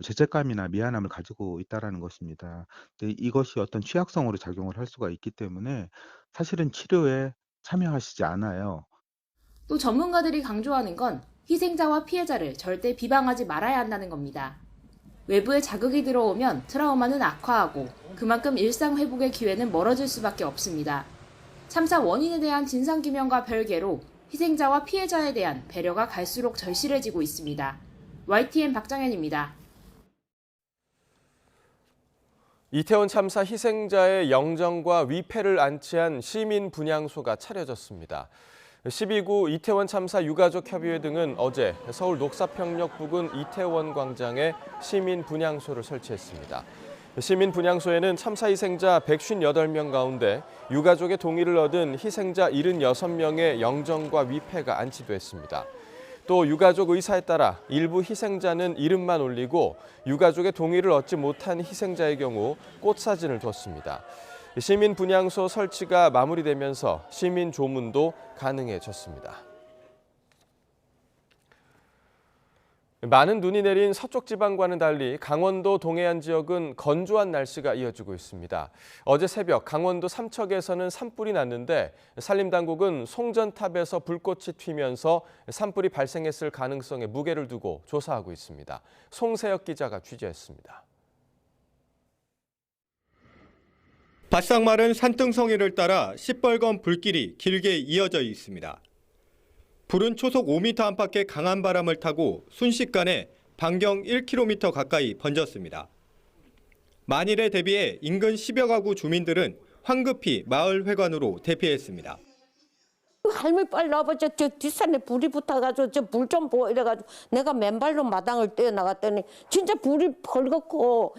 죄책감이나 미안함을 가지고 있다라는 것입니다. 근데 이것이 어떤 취약성으로 작용을 할 수가 있기 때문에 사실은 치료에 참여하시지 않아요. 또 전문가들이 강조하는 건 희생자와 피해자를 절대 비방하지 말아야 한다는 겁니다. 외부의 자극이 들어오면 트라우마는 악화하고 그만큼 일상 회복의 기회는 멀어질 수밖에 없습니다. 참사 원인에 대한 진상규명과 별개로 희생자와 피해자에 대한 배려가 갈수록 절실해지고 있습니다. YTN 박정현입니다. 이태원 참사 희생자의 영정과 위패를 안치한 시민 분향소가 차려졌습니다. 12구 이태원 참사 유가족 협의회 등은 어제 서울 녹사평역 부근 이태원 광장에 시민 분향소를 설치했습니다. 시민 분향소에는 참사 희생자 158명 가운데 유가족의 동의를 얻은 희생자 76명의 영정과 위패가 안치됐습니다. 또 유가족 의사에 따라 일부 희생자는 이름만 올리고 유가족의 동의를 얻지 못한 희생자의 경우 꽃사진을 뒀습니다. 시민 분향소 설치가 마무리되면서 시민 조문도 가능해졌습니다. 많은 눈이 내린 서쪽 지방과는 달리 강원도 동해안 지역은 건조한 날씨가 이어지고 있습니다. 어제 새벽 강원도 삼척에서는 산불이 났는데 산림당국은 송전탑에서 불꽃이 튀면서 산불이 발생했을 가능성에 무게를 두고 조사하고 있습니다. 송세혁 기자가 취재했습니다. 바싹 마른 산등성이를 따라 시뻘건 불길이 길게 이어져 있습니다. 불은 초속 5m 안팎의 강한 바람을 타고 순식간에 반경 1km 가까이 번졌습니다. 만일에 대비해 인근 10여 가구 주민들은 황급히 마을 회관으로 대피했습니다. 할머니 빨리 나와봐. 저 뒷산에 불이 붙어가지고 저 불 좀 보고 이래가지고 내가 맨발로 마당을 뛰어나갔더니 진짜 불이 벌겋고.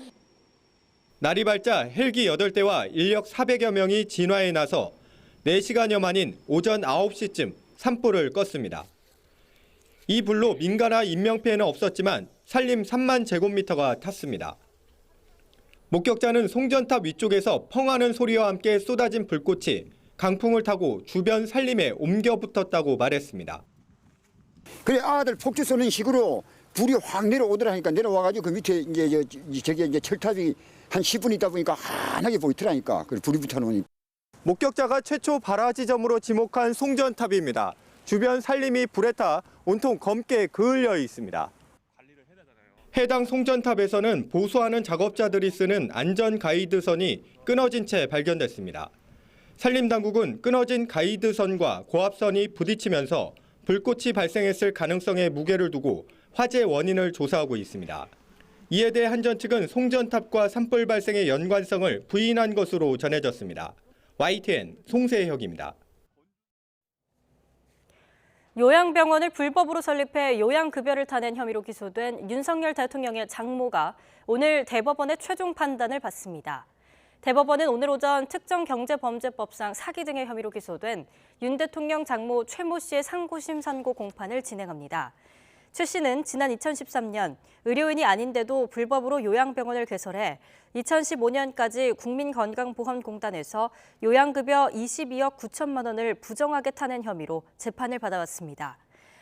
날이 밝자 헬기 8대와 인력 400여 명이 진화에 나서 4시간여 만인 오전 9시쯤 산불을 껐습니다. 이 불로 민가나 인명피해는 없었지만 산림 3만 제곱미터가 탔습니다. 목격자는 송전탑 위쪽에서 펑하는 소리와 함께 쏟아진 불꽃이 강풍을 타고 주변 산림에 옮겨 붙었다고 말했습니다. 그래 아들 폭주 쏘는 식으로 불이 확 내려오더라니까. 내려와가지고 그 밑에 이제 철탑이 한 10분 있다 보니까 환하게 보이더라니까. 그래 불이 붙어놓으니까. 목격자가 최초 발화 지점으로 지목한 송전탑입니다. 주변 산림이 불에 타 온통 검게 그을려 있습니다. 해당 송전탑에서는 보수하는 작업자들이 쓰는 안전 가이드선이 끊어진 채 발견됐습니다. 산림당국은 끊어진 가이드선과 고압선이 부딪히면서 불꽃이 발생했을 가능성에 무게를 두고 화재 원인을 조사하고 있습니다. 이에 대해 한전 측은 송전탑과 산불 발생의 연관성을 부인한 것으로 전해졌습니다. YTN 송세혁입니다. 요양병원을 불법으로 설립해 요양급여를 타낸 혐의로 기소된 윤석열 대통령의 장모가 오늘 대법원의 최종 판단을 받습니다. 대법원은 오늘 오전 특정경제범죄법상 사기 등의 혐의로 기소된 윤 대통령 장모 최모 씨의 상고심 선고 공판을 진행합니다. 최 씨는 지난 2013년 의료인이 아닌데도 불법으로 요양병원을 개설해 2015년까지 국민건강보험공단에서 요양급여 22억 9천만 원을 부정하게 타낸 혐의로 재판을 받아왔습니다.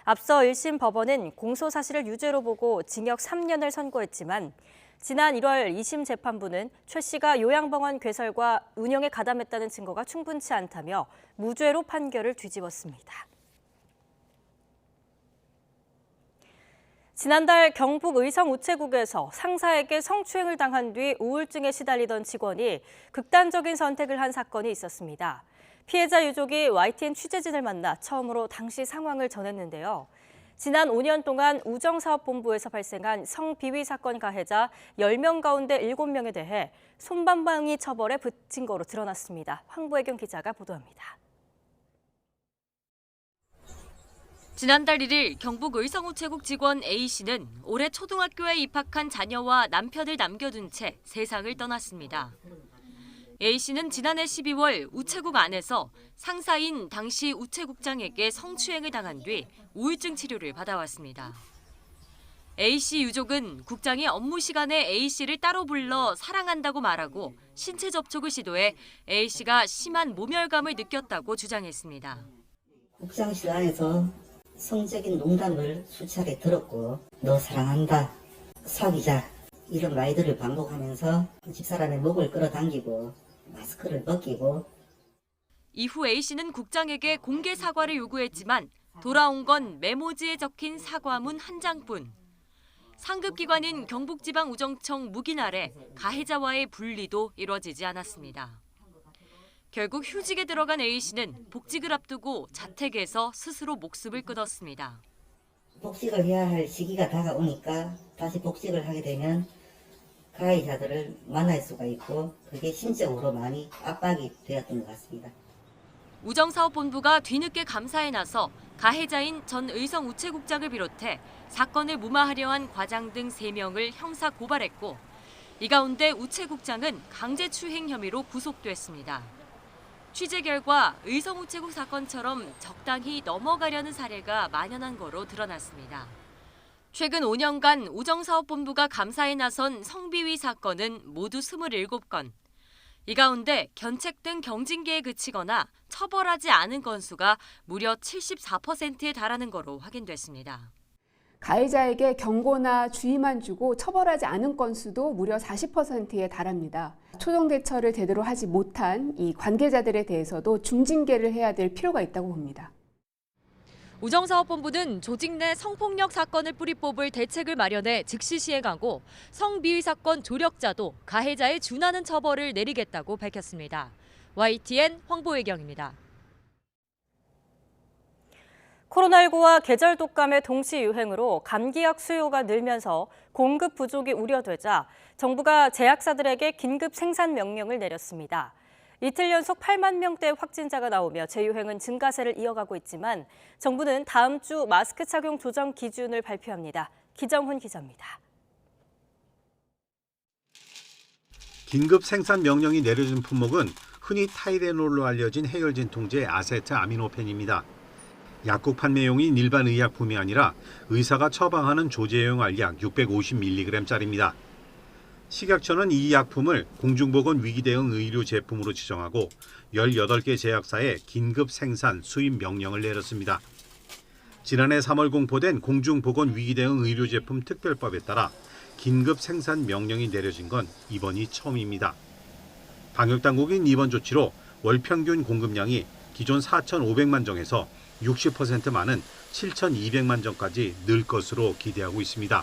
앞서 1심 법원은 공소 사실을 유죄로 보고 징역 3년을 선고했지만 지난 1월 2심 재판부는 최 씨가 요양병원 개설과 운영에 가담했다는 증거가 충분치 않다며 무죄로 판결을 뒤집었습니다. 지난달 경북 의성 우체국에서 상사에게 성추행을 당한 뒤 우울증에 시달리던 직원이 극단적인 선택을 한 사건이 있었습니다. 피해자 유족이 YTN 취재진을 만나 처음으로 당시 상황을 전했는데요. 지난 5년 동안 우정사업본부에서 발생한 성비위 사건 가해자 10명 가운데 7명에 대해 솜방망이 처벌에 그친 거로 드러났습니다. 황보혜경 기자가 보도합니다. 지난달 1일 경북 의성우체국 직원 A씨는 올해 초등학교에 입학한 자녀와 남편을 남겨둔 채 세상을 떠났습니다. A씨는 지난해 12월 우체국 안에서 상사인 당시 우체국장에게 성추행을 당한 뒤 우울증 치료를 받아왔습니다. A씨 유족은 국장이 업무 시간에 A씨를 따로 불러 사랑한다고 말하고 신체 접촉을 시도해 A씨가 심한 모멸감을 느꼈다고 주장했습니다. 국장실 안에서 성적인 농담을 수차례 들었고 너 사랑한다, 사귀자 이런 말들을 반복하면서 집사람의 목을 끌어당기고 마스크를 벗기고 이후 A씨는 국장에게 공개 사과를 요구했지만 돌아온 건 메모지에 적힌 사과문 한 장뿐. 상급기관인 경북지방우정청 묵인 아래 가해자와의 분리도 이뤄지지 않았습니다. 결국 휴직에 들어간 A씨는 복직을 앞두고 자택에서 스스로 목숨을 끊었습니다. 복직을 해야 할 시기가 다가오니까 다시 복직을 하게 되면 가해자들을 만날 수가 있고 그게 심적으로 많이 압박이 되었던 것 같습니다. 우정사업본부가 뒤늦게 감사에 나서 가해자인 전 의성우체국장을 비롯해 사건을 무마하려 한 과장 등 3명을 형사 고발했고 이 가운데 우체국장은 강제추행 혐의로 구속됐습니다. 취재 결과 의성우체국 사건처럼 적당히 넘어가려는 사례가 만연한 거로 드러났습니다. 최근 5년간 우정사업본부가 감사에 나선 성비위 사건은 모두 27건. 이 가운데 견책 등 경징계에 그치거나 처벌하지 않은 건수가 무려 74%에 달하는 거로 확인됐습니다. 가해자에게 경고나 주의만 주고 처벌하지 않은 건수도 무려 40%에 달합니다. 초동 대처를 제대로 하지 못한 이 관계자들에 대해서도 중징계를 해야 될 필요가 있다고 봅니다. 우정사업본부는 조직 내 성폭력 사건을 뿌리 뽑을 대책을 마련해 즉시 시행하고 성비위 사건 조력자도 가해자에 준하는 처벌을 내리겠다고 밝혔습니다. YTN 황보혜경입니다. 코로나19와 계절 독감의 동시 유행으로 감기약 수요가 늘면서 공급 부족이 우려되자 정부가 제약사들에게 긴급 생산 명령을 내렸습니다. 이틀 연속 8만 명대 확진자가 나오며 재유행은 증가세를 이어가고 있지만 정부는 다음 주 마스크 착용 조정 기준을 발표합니다. 기정훈 기자입니다. 긴급 생산 명령이 내려진 품목은 흔히 타이레놀로 알려진 해열진 통제 아세트아미노펜입니다. 약국 판매용인 일반 의약품이 아니라 의사가 처방하는 조제용 알약 650mg짜리입니다. 식약처는 이 약품을 공중보건 위기 대응 의료 제품으로 지정하고 18개 제약사에 긴급 생산 수입 명령을 내렸습니다. 지난해 3월 공포된 공중보건 위기 대응 의료 제품 특별법에 따라 긴급 생산 명령이 내려진 건 이번이 처음입니다. 방역당국인 이번 조치로 월 평균 공급량이 기존 4,500만 정에서 60% 많은 7,200만 정까지 늘 것으로 기대하고 있습니다.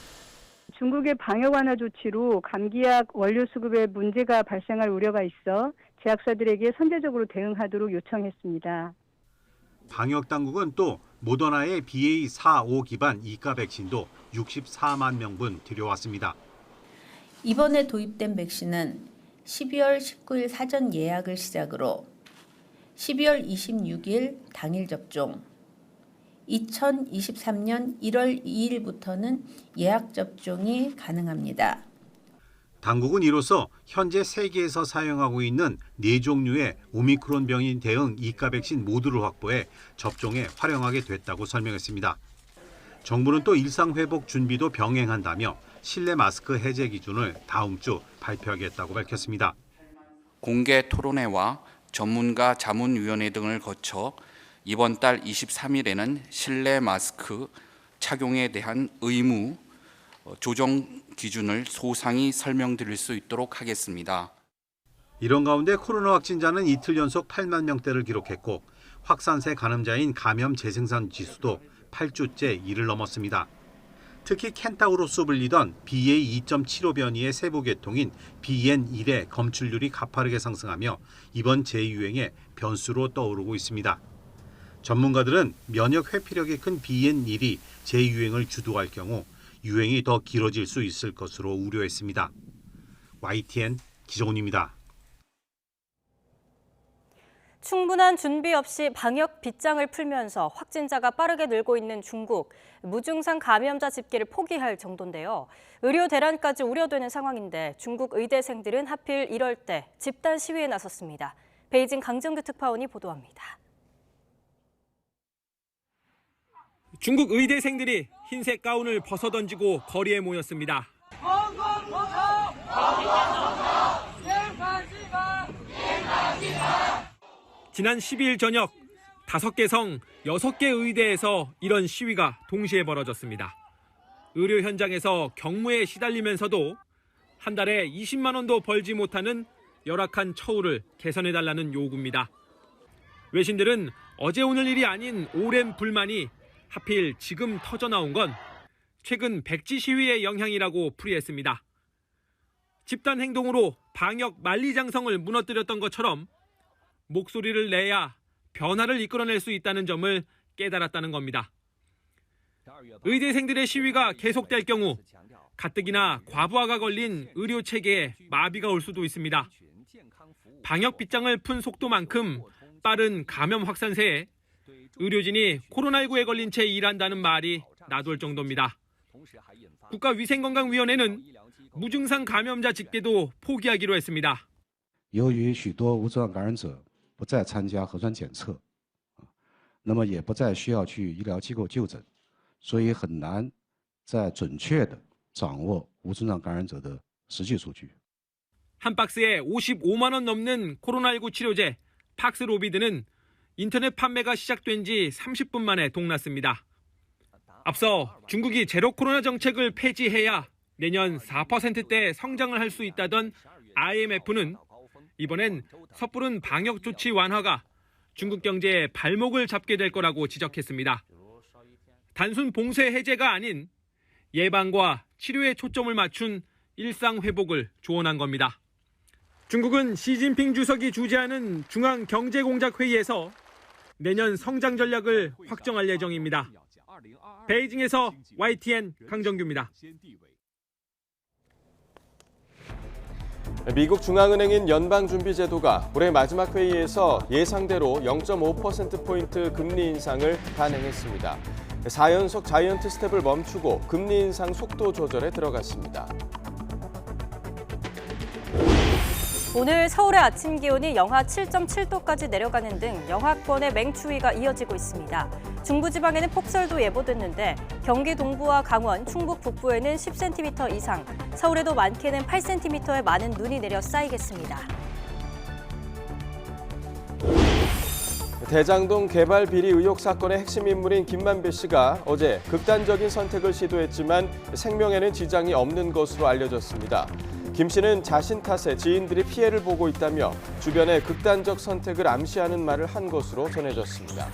중국의 방역 완화 조치로 감기약 원료 수급에 문제가 발생할 우려가 있어 제약사들에게 선제적으로 대응하도록 요청했습니다. 방역당국은 또 모더나의 BA.4-5 기반 2가 백신도 64만 명분 들여왔습니다. 이번에 도입된 백신은 12월 19일 사전 예약을 시작으로 12월 26일 당일 접종, 2023년 1월 2일부터는 예약 접종이 가능합니다. 당국은 이로써 현재 세계에서 사용하고 있는 4종류의 오미크론 변이 대응 2가 백신 모두를 확보해 접종에 활용하게 됐다고 설명했습니다. 정부는 또 일상회복 준비도 병행한다며 실내 마스크 해제 기준을 다음 주 발표하겠다고 밝혔습니다. 공개 토론회와 전문가 자문위원회 등을 거쳐 이번 달 23일에는 실내 마스크 착용에 대한 의무 조정 기준을 소상히 설명드릴 수 있도록 하겠습니다. 이런 가운데 코로나 확진자는 이틀 연속 8만 명대를 기록했고 확산세 가늠자인 감염 재생산 지수도 8주째 1을 넘었습니다. 특히 켄타우로스 불리던 BA.2.75 변이의 세부 계통인 BN.1의 검출률이 가파르게 상승하며 이번 재유행의 변수로 떠오르고 있습니다. 전문가들은 면역 회피력이 큰 BN.1이 재유행을 주도할 경우 유행이 더 길어질 수 있을 것으로 우려했습니다. YTN 기정훈입니다. 충분한 준비 없이 방역 빗장을 풀면서 확진자가 빠르게 늘고 있는 중국. 무증상 감염자 집계를 포기할 정도인데요. 의료 대란까지 우려되는 상황인데 중국 의대생들은 하필 이럴 때 집단 시위에 나섰습니다. 베이징 강정규 특파원이 보도합니다. 중국 의대생들이 흰색 가운을 벗어던지고 거리에 모였습니다. 지난 12일 저녁 5개 성 6개 의대에서 이런 시위가 동시에 벌어졌습니다. 의료 현장에서 경무에 시달리면서도 한 달에 20만 원도 벌지 못하는 열악한 처우를 개선해달라는 요구입니다. 외신들은 어제 오늘 일이 아닌 오랜 불만이 하필 지금 터져나온 건 최근 백지 시위의 영향이라고 풀이했습니다. 집단 행동으로 방역 만리장성을 무너뜨렸던 것처럼 목소리를 내야 변화를 이끌어낼 수 있다는 점을 깨달았다는 겁니다. 의대생들의 시위가 계속될 경우 가뜩이나 과부하가 걸린 의료 체계에 마비가 올 수도 있습니다. 방역 빗장을 푼 속도만큼 빠른 감염 확산세에 의료진이 코로나19에 걸린 채 일한다는 말이 나돌 정도입니다. 국가위생건강위원회는 무증상 감염자 집계도 포기하기로 했습니다. 由于许多无症状感染者不再参加核酸检测，那么也不再需要去医疗机构就诊，所以很难再准确地掌握无症状感染者的实际数据。 한 박스에 55만 원 넘는 코로나19 치료제 팍스로비드는 인터넷 판매가 시작된 지 30분 만에 동났습니다. 앞서 중국이 제로 코로나 정책을 폐지해야 내년 4%대 성장을 할 수 있다던 IMF는 이번엔 섣부른 방역 조치 완화가 중국 경제의 발목을 잡게 될 거라고 지적했습니다. 단순 봉쇄 해제가 아닌 예방과 치료에 초점을 맞춘 일상 회복을 조언한 겁니다. 중국은 시진핑 주석이 주재하는 중앙경제공작회의에서 내년 성장 전략을 확정할 예정입니다. 베이징에서 YTN 강정규입니다. 미국 중앙은행인 연방준비제도가 올해 마지막 회의에서 예상대로 0.5%포인트 금리 인상을 단행했습니다. 4연속 자이언트 스텝을 멈추고 금리 인상 속도 조절에 들어갔습니다. 오늘 서울의 아침 기온이 영하 7.7도까지 내려가는 등 영하권의 맹추위가 이어지고 있습니다. 중부지방에는 폭설도 예보됐는데 경기 동부와 강원, 충북 북부에는 10cm 이상, 서울에도 많게는 8cm의 많은 눈이 내려 쌓이겠습니다. 대장동 개발 비리 의혹 사건의 핵심 인물인 김만배 씨가 어제 극단적인 선택을 시도했지만 생명에는 지장이 없는 것으로 알려졌습니다. 김 씨는 자신 탓에 지인들이 피해를 보고 있다며 주변의 극단적 선택을 암시하는 말을 한 것으로 전해졌습니다.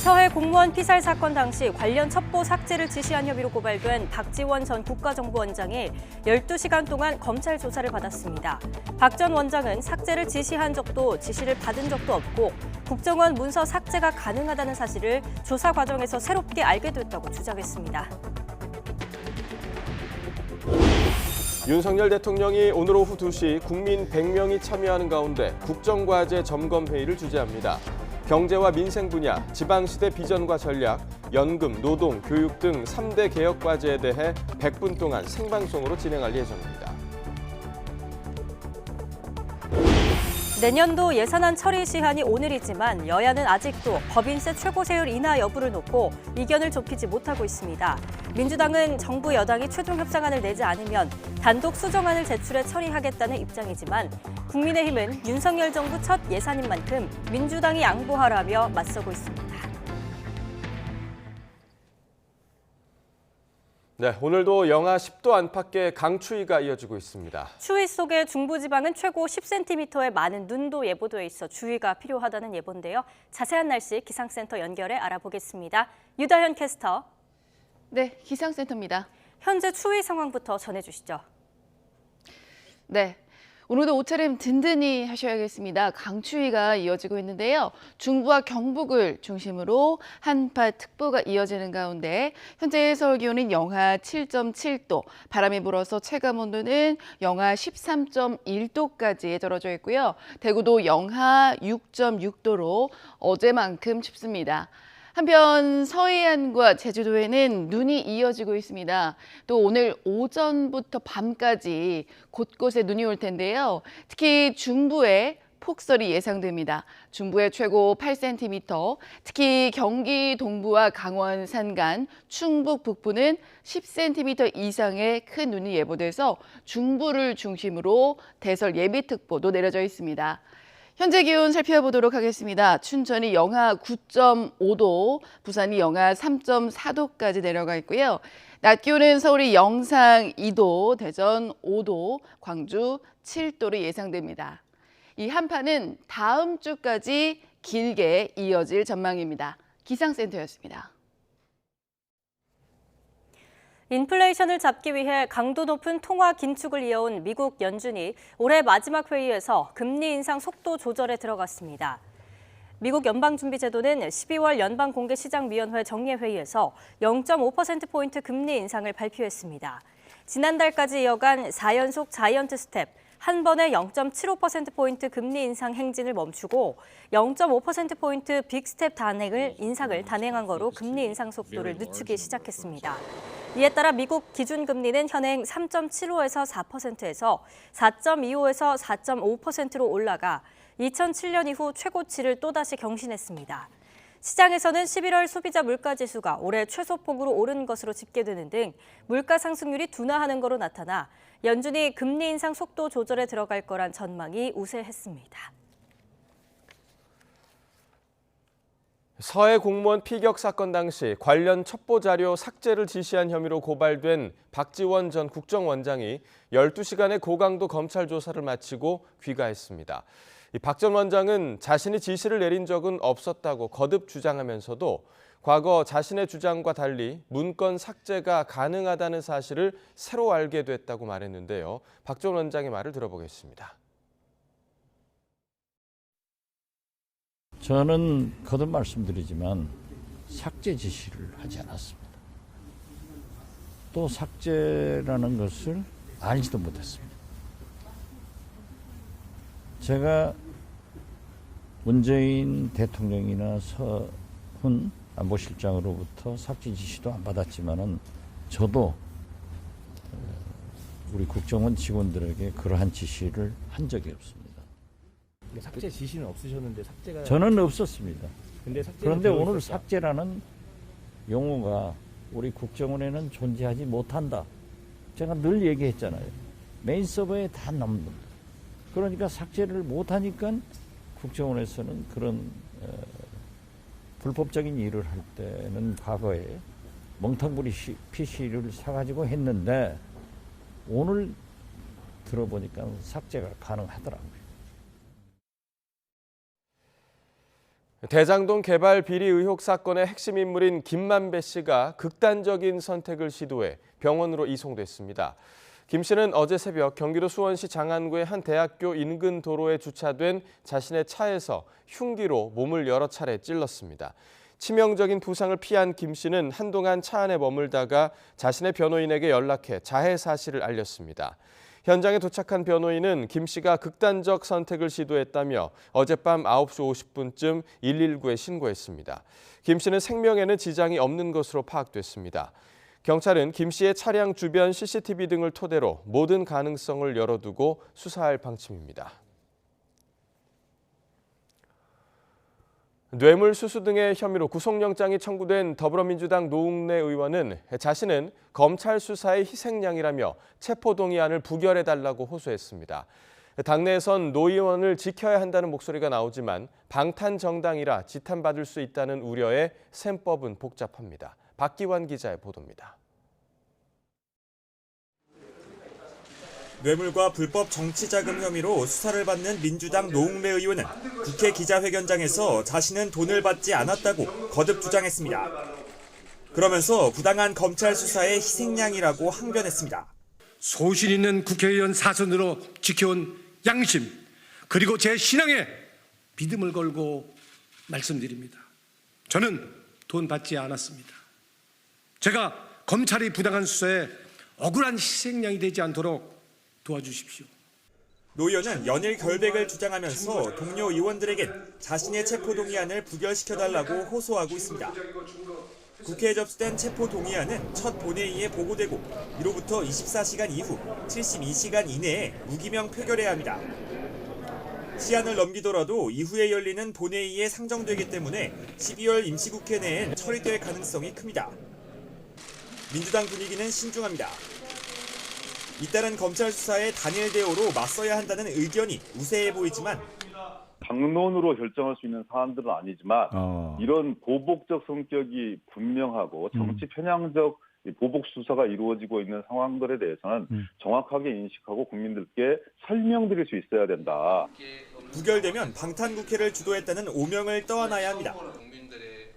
서해 공무원 피살 사건 당시 관련 첩보 삭제를 지시한 혐의로 고발된 박지원 전 국가정보원장이 12시간 동안 검찰 조사를 받았습니다. 박 전 원장은 삭제를 지시한 적도 지시를 받은 적도 없고 국정원 문서 삭제가 가능하다는 사실을 조사 과정에서 새롭게 알게 됐다고 주장했습니다. 윤석열 대통령이 오늘 오후 2시 국민 100명이 참여하는 가운데 국정과제 점검회의를 주재합니다. 경제와 민생 분야, 지방시대 비전과 전략, 연금, 노동, 교육 등 3대 개혁 과제에 대해 100분 동안 생방송으로 진행할 예정입니다. 내년도 예산안 처리 시한이 오늘이지만 여야는 아직도 법인세 최고세율 인하 여부를 놓고 이견을 좁히지 못하고 있습니다. 민주당은 정부 여당이 최종 협상안을 내지 않으면 단독 수정안을 제출해 처리하겠다는 입장이지만 국민의힘은 윤석열 정부 첫 예산인 만큼 민주당이 양보하라며 맞서고 있습니다. 네, 오늘도 영하 10도 안팎의 강추위가 이어지고 있습니다. 추위 속에 중부지방은 최고 10cm의 많은 눈도 예보돼 있어 주의가 필요하다는 예보인데요. 자세한 날씨 기상센터 연결해 알아보겠습니다. 유다현 캐스터. 네, 기상센터입니다. 현재 추위 상황부터 전해주시죠. 네. 오늘도 옷차림 든든히 하셔야겠습니다. 강추위가 이어지고 있는데요. 중부와 경북을 중심으로 한파특보가 이어지는 가운데 현재 서울 기온은 영하 7.7도, 바람이 불어서 체감온도는 영하 13.1도까지 떨어져 있고요. 대구도 영하 6.6도로 어제만큼 춥습니다. 한편 서해안과 제주도에는 눈이 이어지고 있습니다. 또 오늘 오전부터 밤까지 곳곳에 눈이 올 텐데요. 특히 중부에 폭설이 예상됩니다. 중부의 최고 8cm, 특히 경기 동부와 강원 산간, 충북 북부는 10cm 이상의 큰 눈이 예보돼서 중부를 중심으로 대설 예비특보도 내려져 있습니다. 현재 기온 살펴보도록 하겠습니다. 춘천이 영하 9.5도, 부산이 영하 3.4도까지 내려가 있고요. 낮 기온은 서울이 영상 2도, 대전 5도, 광주 7도로 예상됩니다. 이 한파는 다음 주까지 길게 이어질 전망입니다. 기상센터였습니다. 인플레이션을 잡기 위해 강도 높은 통화 긴축을 이어온 미국 연준이 올해 마지막 회의에서 금리 인상 속도 조절에 들어갔습니다. 미국 연방준비제도는 12월 연방공개시장위원회 정례회의에서 0.5%포인트 금리 인상을 발표했습니다. 지난달까지 이어간 4연속 자이언트 스텝, 한 번에 0.75%포인트 금리 인상 행진을 멈추고 0.5%포인트 빅스텝 인상을 단행한 거로 금리 인상 속도를 늦추기 시작했습니다. 이에 따라 미국 기준금리는 현행 3.75에서 4%에서 4.25에서 4.5%로 올라가 2007년 이후 최고치를 또다시 경신했습니다. 시장에서는 11월 소비자 물가지수가 올해 최소폭으로 오른 것으로 집계되는 등 물가 상승률이 둔화하는 거로 나타나 연준이 금리 인상 속도 조절에 들어갈 거란 전망이 우세했습니다. 서해 공무원 피격 사건 당시 관련 첩보 자료 삭제를 지시한 혐의로 고발된 박지원 전 국정원장이 12시간의 고강도 검찰 조사를 마치고 귀가했습니다. 박 전 원장은 자신이 지시를 내린 적은 없었다고 거듭 주장하면서도 과거 자신의 주장과 달리 문건 삭제가 가능하다는 사실을 새로 알게 됐다고 말했는데요. 박 전 원장의 말을 들어보겠습니다. 저는 거듭 말씀드리지만 삭제 지시를 하지 않았습니다. 또 삭제라는 것을 알지도 못했습니다. 제가 문재인 대통령이나 서훈 안보실장으로부터 삭제 지시도 안 받았지만은 저도 우리 국정원 직원들에게 그러한 지시를 한 적이 없습니다. 삭제 지시는 없으셨는데 삭제가 저는 없었습니다. 그런데 오늘 있었다. 삭제라는 용어가 우리 국정원에는 존재하지 못한다. 제가 늘 얘기했잖아요. 메인 서버에 다 남는다. 그러니까 삭제를 못하니까 국정원에서는 그런 불법적인 일을 할 때는 과거에 멍텅구리 PC를 사가지고 했는데 오늘 들어보니까 삭제가 가능하더라고요. 대장동 개발 비리 의혹 사건의 핵심 인물인 김만배 씨가 극단적인 선택을 시도해 병원으로 이송됐습니다. 김 씨는 어제 새벽 경기도 수원시 장안구의 한 대학교 인근 도로에 주차된 자신의 차에서 흉기로 몸을 여러 차례 찔렀습니다. 치명적인 부상을 피한 김 씨는 한동안 차 안에 머물다가 자신의 변호인에게 연락해 자해 사실을 알렸습니다. 현장에 도착한 변호인은 김 씨가 극단적 선택을 시도했다며 어젯밤 9시 50분쯤 119에 신고했습니다. 김 씨는 생명에는 지장이 없는 것으로 파악됐습니다. 경찰은 김 씨의 차량 주변 CCTV 등을 토대로 모든 가능성을 열어두고 수사할 방침입니다. 뇌물수수 등의 혐의로 구속영장이 청구된 더불어민주당 노웅래 의원은 자신은 검찰 수사의 희생양이라며 체포동의안을 부결해달라고 호소했습니다. 당내에선 노 의원을 지켜야 한다는 목소리가 나오지만 방탄정당이라 지탄받을 수 있다는 우려에 셈법은 복잡합니다. 박기환 기자의 보도입니다. 뇌물과 불법 정치자금 혐의로 수사를 받는 민주당 노웅래 의원은 국회 기자회견장에서 자신은 돈을 받지 않았다고 거듭 주장했습니다. 그러면서 부당한 검찰 수사의 희생양이라고 항변했습니다. 소신 있는 국회의원 사선으로 지켜온 양심 그리고 제 신앙에 믿음을 걸고 말씀드립니다. 저는 돈 받지 않았습니다. 제가 검찰이 부당한 수사에 억울한 희생양이 되지 않도록 도와주십시오. 노 의원은 연일 결백을 주장하면서 동료 의원들에겐 자신의 체포동의안을 부결시켜달라고 호소하고 있습니다. 국회에 접수된 체포동의안은 첫 본회의에 보고되고 이로부터 24시간 이후 72시간 이내에 무기명 표결해야 합니다. 시한을 넘기더라도 이후에 열리는 본회의에 상정되기 때문에 12월 임시국회 내엔 처리될 가능성이 큽니다. 민주당 분위기는 신중합니다. 잇따른 검찰 수사의 단일 대오로 맞서야 한다는 의견이 우세해 보이지만 당론으로 결정할 수 있는 사안들은 아니지만 이런 보복적 성격이 분명하고 정치 편향적 보복 수사가 이루어지고 있는 상황들에 대해서는 정확하게 인식하고 국민들께 설명드릴 수 있어야 된다. 부결되면 방탄국회를 주도했다는 오명을 떠안아야 합니다.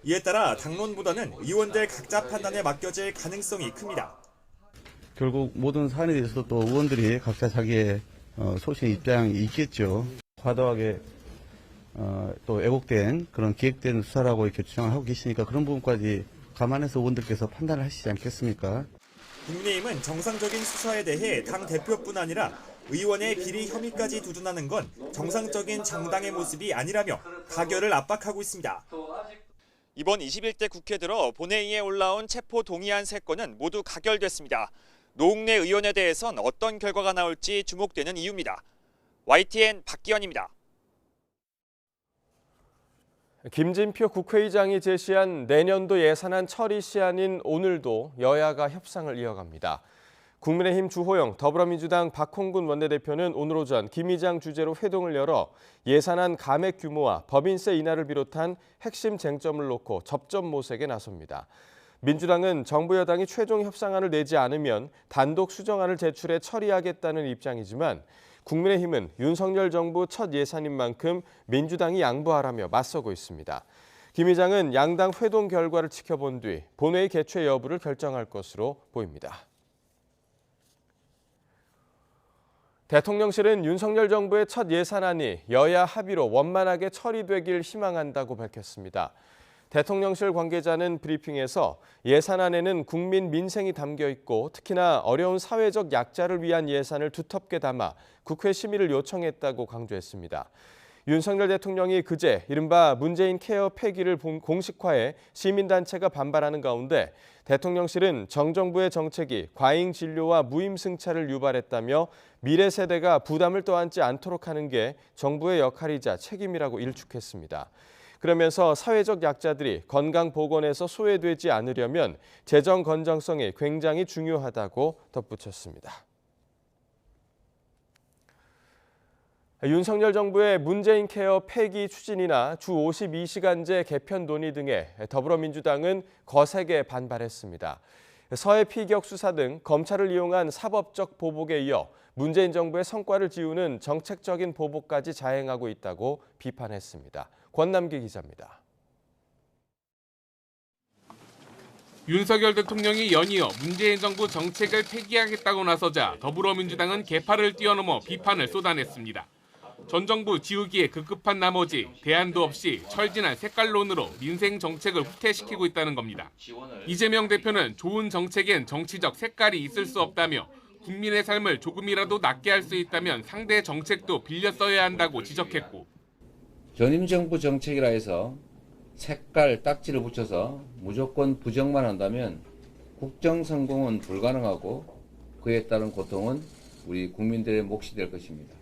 이에 따라 당론보다는 의원들 각자 판단에 맡겨질 가능성이 큽니다. 결국 모든 사안에 대해서도 또 의원들이 각자 자기의 소신 입장이 있겠죠. 과도하게 또 왜곡된 그런 기획된 수사라고 이렇게 주장을 하고 계시니까 그런 부분까지 감안해서 의원들께서 판단을 하시지 않겠습니까? 국민의힘은 정상적인 수사에 대해 당 대표뿐 아니라 의원의 비리 혐의까지 두둔하는 건 정상적인 정당의 모습이 아니라며 가결을 압박하고 있습니다. 이번 21대 국회 들어 본회의에 올라온 체포 동의안 3건은 모두 가결됐습니다. 노웅래 의원에 대해선 어떤 결과가 나올지 주목되는 이유입니다. YTN 박기현입니다. 김진표 국회의장이 제시한 내년도 예산안 처리 시한인 오늘도 여야가 협상을 이어갑니다. 국민의힘 주호영, 더불어민주당 박홍근 원내대표는 오늘 오전 김 의장 주재로 회동을 열어 예산안 감액 규모와 법인세 인하를 비롯한 핵심 쟁점을 놓고 접점 모색에 나섭니다. 민주당은 정부 여당이 최종 협상안을 내지 않으면 단독 수정안을 제출해 처리하겠다는 입장이지만 국민의힘은 윤석열 정부 첫 예산인 만큼 민주당이 양보하라며 맞서고 있습니다. 김 의장은 양당 회동 결과를 지켜본 뒤 본회의 개최 여부를 결정할 것으로 보입니다. 대통령실은 윤석열 정부의 첫 예산안이 여야 합의로 원만하게 처리되길 희망한다고 밝혔습니다. 대통령실 관계자는 브리핑에서 예산안에는 국민 민생이 담겨 있고 특히나 어려운 사회적 약자를 위한 예산을 두텁게 담아 국회 심의를 요청했다고 강조했습니다. 윤석열 대통령이 그제 이른바 문재인 케어 폐기를 공식화해 시민단체가 반발하는 가운데 대통령실은 정정부의 정책이 과잉 진료와 무임승차를 유발했다며 미래 세대가 부담을 떠안지 않도록 하는 게 정부의 역할이자 책임이라고 일축했습니다. 그러면서 사회적 약자들이 건강보건에서 소외되지 않으려면 재정 건전성이 굉장히 중요하다고 덧붙였습니다. 윤석열 정부의 문재인 케어 폐기 추진이나 주 52시간제 개편 논의 등에 더불어민주당은 거세게 반발했습니다. 서해 피격 수사 등 검찰을 이용한 사법적 보복에 이어 문재인 정부의 성과를 지우는 정책적인 보복까지 자행하고 있다고 비판했습니다. 권남기 기자입니다. 윤석열 대통령이 연이어 문재인 정부 정책을 폐기하겠다고 나서자 더불어민주당은 개파를 뛰어넘어 비판을 쏟아냈습니다. 전 정부 지우기에 급급한 나머지 대안도 없이 철진한 색깔론으로 민생 정책을 후퇴시키고 있다는 겁니다. 이재명 대표는 좋은 정책엔 정치적 색깔이 있을 수 없다며 국민의 삶을 조금이라도 낫게 할 수 있다면 상대 정책도 빌려 써야 한다고 지적했고 전임 정부 정책이라 해서 색깔, 딱지를 붙여서 무조건 부정만 한다면 국정 성공은 불가능하고 그에 따른 고통은 우리 국민들의 몫이 될 것입니다.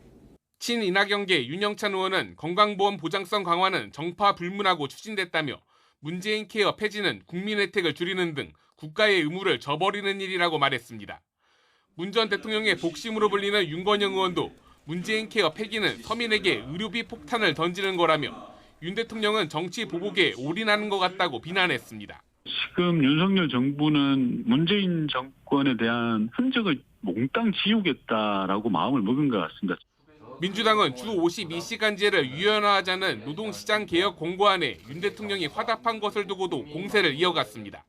친이낙연계 윤영찬 의원은 건강보험 보장성 강화는 정파 불문하고 추진됐다며 문재인 케어 폐지는 국민 혜택을 줄이는 등 국가의 의무를 저버리는 일이라고 말했습니다. 문 전 대통령의 복심으로 불리는 윤건영 의원도 문재인 케어 폐기는 서민에게 의료비 폭탄을 던지는 거라며 윤 대통령은 정치 보복에 올인하는 것 같다고 비난했습니다. 지금 윤석열 정부는 문재인 정권에 대한 흔적을 몽땅 지우겠다라고 마음을 먹은 것 같습니다. 민주당은 주 52시간제를 유연화하자는 노동시장 개혁 공고안에 윤 대통령이 화답한 것을 두고도 공세를 이어갔습니다.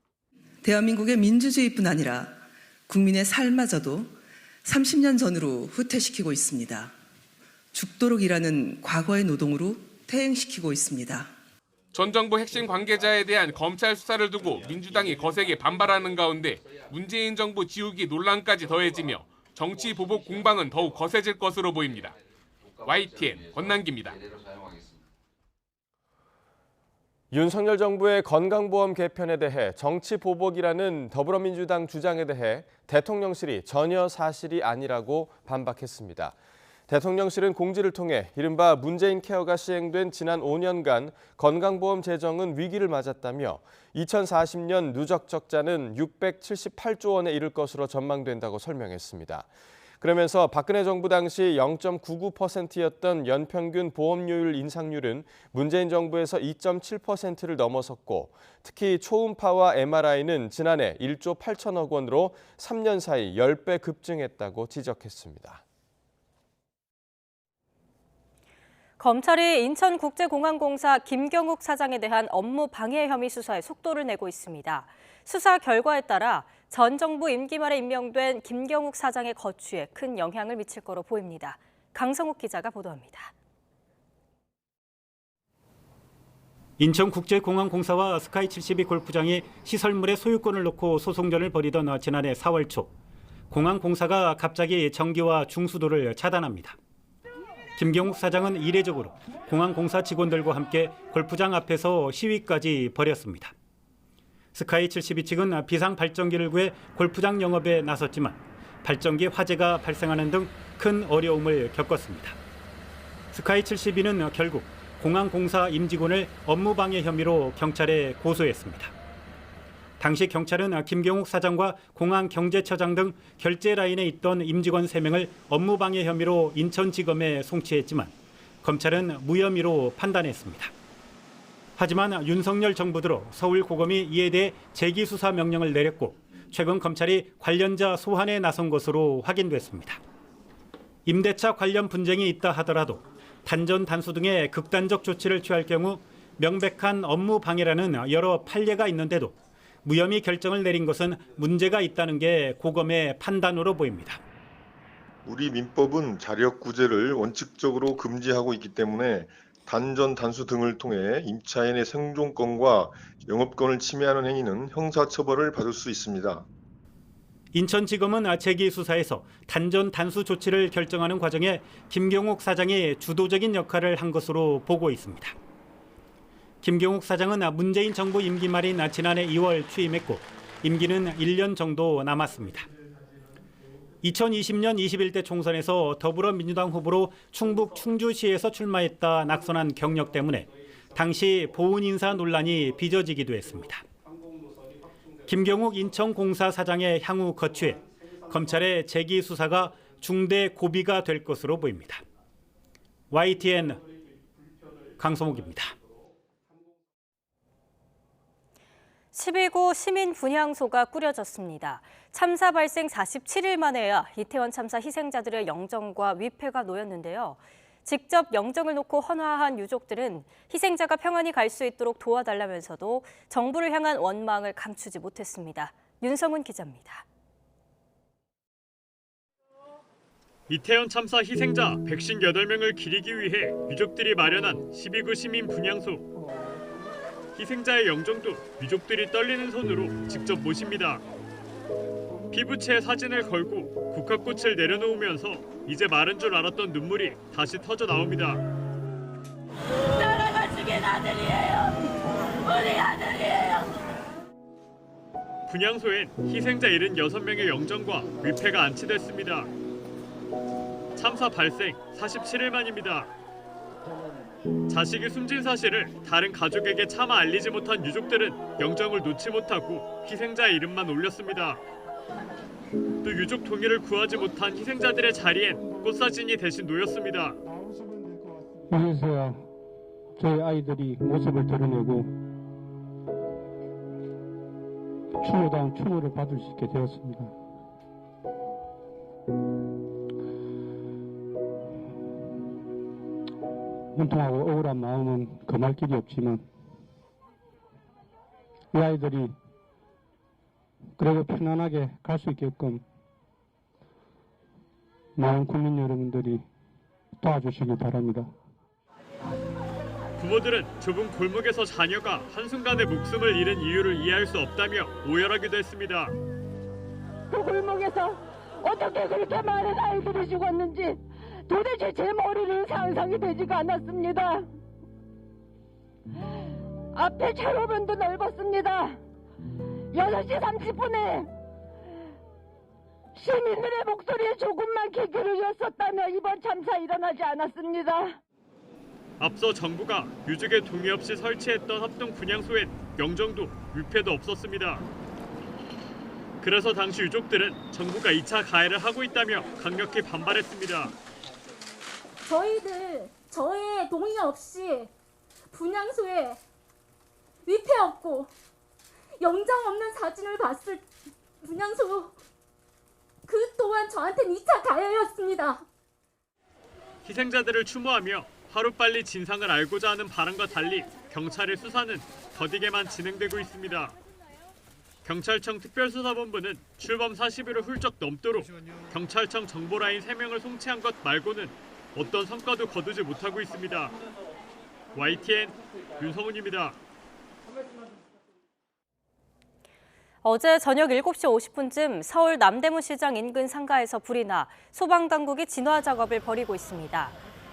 대한민국의 민주주의뿐 아니라 국민의 삶마저도 30년 전으로 후퇴시키고 있습니다. 죽도록 일하는 과거의 노동으로 퇴행시키고 있습니다. 전 정부 핵심 관계자에 대한 검찰 수사를 두고 민주당이 거세게 반발하는 가운데 문재인 정부 지우기 논란까지 더해지며 정치 보복 공방은 더욱 거세질 것으로 보입니다. YTN 권남기입니다. 윤석열 정부의 건강보험 개편에 대해 정치 보복이라는 더불어민주당 주장에 대해 대통령실이 전혀 사실이 아니라고 반박했습니다. 대통령실은 공지를 통해 이른바 문재인 케어가 시행된 지난 5년간 건강보험 재정은 위기를 맞았다며 2040년 누적 적자는 678조 원에 이를 것으로 전망된다고 설명했습니다. 그러면서 박근혜 정부 당시 0.99%였던 연평균 보험료율 인상률은 문재인 정부에서 2.7%를 넘어섰고 특히 초음파와 MRI는 지난해 1조 8천억 원으로 3년 사이 10배 급증했다고 지적했습니다. 검찰이 인천국제공항공사 김경욱 사장에 대한 업무 방해 혐의 수사에 속도를 내고 있습니다. 수사 결과에 따라 전 정부 임기 말에 임명된 김경욱 사장의 거취에 큰 영향을 미칠 거로 보입니다. 강성욱 기자가 보도합니다. 인천국제공항공사와 스카이72 골프장이 시설물의 소유권을 놓고 소송전을 벌이던 지난해 4월 초, 공항공사가 갑자기 전기와 중수도를 차단합니다. 김경욱 사장은 이례적으로 공항공사 직원들과 함께 골프장 앞에서 시위까지 벌였습니다. 스카이72 측은 비상 발전기를 구해 골프장 영업에 나섰지만 발전기 화재가 발생하는 등 큰 어려움을 겪었습니다. 스카이72는 결국 공항공사 임직원을 업무방해 혐의로 경찰에 고소했습니다. 당시 경찰은 김경욱 사장과 공항경제처장 등 결제 라인에 있던 임직원 3명을 업무방해 혐의로 인천지검에 송치했지만 검찰은 무혐의로 판단했습니다. 하지만 윤석열 정부 들어 서울고검이 이에 대해 재기수사 명령을 내렸고 최근 검찰이 관련자 소환에 나선 것으로 확인됐습니다. 임대차 관련 분쟁이 있다 하더라도 단전 단수 등의 극단적 조치를 취할 경우 명백한 업무 방해라는 여러 판례가 있는데도 무혐의 결정을 내린 것은 문제가 있다는 게 고검의 판단으로 보입니다. 우리 민법은 자력구제를 원칙적으로 금지하고 있기 때문에 단전 단수 등을 통해 임차인의 생존권과 영업권을 침해하는 행위는 형사처벌을 받을 수 있습니다. 인천지검은 재기 수사에서 단전 단수 조치를 결정하는 과정에 김경욱 사장이 주도적인 역할을 한 것으로 보고 있습니다. 김경욱 사장은 문재인 정부 임기 말인 지난해 2월 취임했고 임기는 1년 정도 남았습니다. 2020년 21대 총선에서 더불어민주당 후보로 충북 충주시에서 출마했다 낙선한 경력 때문에 당시 보훈 인사 논란이 빚어지기도 했습니다. 김경욱 인천공사 사장의 향후 거취에 검찰의 재기 수사가 중대 고비가 될 것으로 보입니다. YTN 강성욱입니다. 12구 시민 분향소가 꾸려졌습니다. 참사 발생 47일 만에야 이태원 참사 희생자들의 영정과 위패가 놓였는데요. 직접 영정을 놓고 헌화한 유족들은 희생자가 평안히 갈 수 있도록 도와달라면서도 정부를 향한 원망을 감추지 못했습니다. 윤성훈 기자입니다. 이태원 참사 희생자 158명을 기리기 위해 유족들이 마련한 12구 시민 분향소. 희생자의 영정도 유족들이 떨리는 손으로 직접 모십니다. 피부채에 사진을 걸고 국화꽃을 내려놓으면서 이제 마른 줄 알았던 눈물이 다시 터져 나옵니다. 나라가 죽인 아들이에요. 우리 아들이에요. 분향소엔 희생자 76명의 영정과 위패가 안치됐습니다. 참사 발생 47일 만입니다. 자식이 숨진 사실을 다른 가족에게 차마 알리지 못한 유족들은 영정을 놓지 못하고 희생자의 이름만 올렸습니다. 또 유족 동의를 구하지 못한 희생자들의 자리엔 꽃사진이 대신 놓였습니다. 이제서야 저희 아이들이 모습을 드러내고 추모다운 추모를 받을 수 있게 되었습니다. 분통하고 억울한 마음은 금할 길이 없지만 이 아이들이 그래도 편안하게 갈 수 있게끔 많은 국민 여러분들이 도와주시기 바랍니다. 부모들은 좁은 골목에서 자녀가 한순간에 목숨을 잃은 이유를 이해할 수 없다며 오열하기도 했습니다. 그 골목에서 어떻게 그렇게 많은 아이들이 죽었는지 도대체 제 머리는 상상이 되지가 않았습니다. 앞에 차로변도 넓었습니다. 6시 30분에 시민들의 목소리에 조금만 귀 기울였었다면 이번 참사 일어나지 않았습니다. 앞서 정부가 유족의 동의 없이 설치했던 합동 분향소엔 영정도 위패도 없었습니다. 그래서 당시 유족들은 정부가 2차 가해를 하고 있다며 강력히 반발했습니다. 저의 동의 없이 분향소에 위패 없고 영장 없는 사진을 봤을 분향소 그 또한 저한테는 2차 가해였습니다. 희생자들을 추모하며 하루빨리 진상을 알고자 하는 바람과 달리 경찰의 수사는 더디게만 진행되고 있습니다. 경찰청 특별수사본부는 출범 40일을 훌쩍 넘도록 경찰청 정보라인 3명을 송치한 것 말고는 어떤 성과도 거두지 못하고 있습니다. YTN 윤성훈입니다. 어제 저녁 7시 50분쯤 서울 남대문 시장 인근 상가에서 불이 나 소방당국이 진화 작업을 벌이고 있습니다.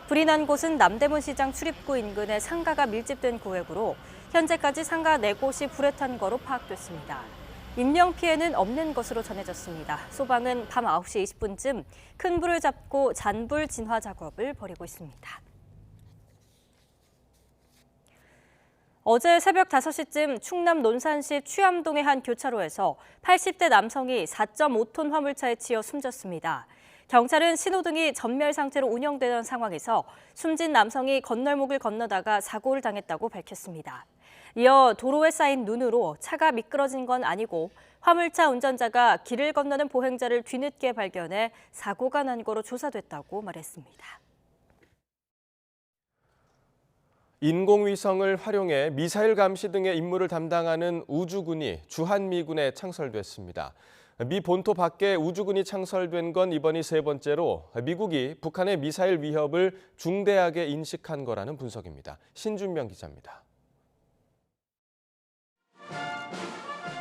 불이 난 곳은 남대문 시장 출입구 인근의 상가가 밀집된 구역으로 현재까지 상가 4곳이 불에 탄 거로 파악됐습니다. 인명 피해는 없는 것으로 전해졌습니다. 소방은 밤 9시 20분쯤 큰 불을 잡고 잔불 진화 작업을 벌이고 있습니다. 어제 새벽 5시쯤 충남 논산시 취암동의 한 교차로에서 80대 남성이 4.5톤 화물차에 치여 숨졌습니다. 경찰은 신호등이 전멸 상태로 운영되던 상황에서 숨진 남성이 건널목을 건너다가 사고를 당했다고 밝혔습니다. 이어 도로에 쌓인 눈으로 차가 미끄러진 건 아니고 화물차 운전자가 길을 건너는 보행자를 뒤늦게 발견해 사고가 난 거로 조사됐다고 말했습니다. 인공위성을 활용해 미사일 감시 등의 임무를 담당하는 우주군이 주한미군에 창설됐습니다. 미 본토 밖에 우주군이 창설된 건 이번이 3번째로 미국이 북한의 미사일 위협을 중대하게 인식한 거라는 분석입니다. 신준명 기자입니다.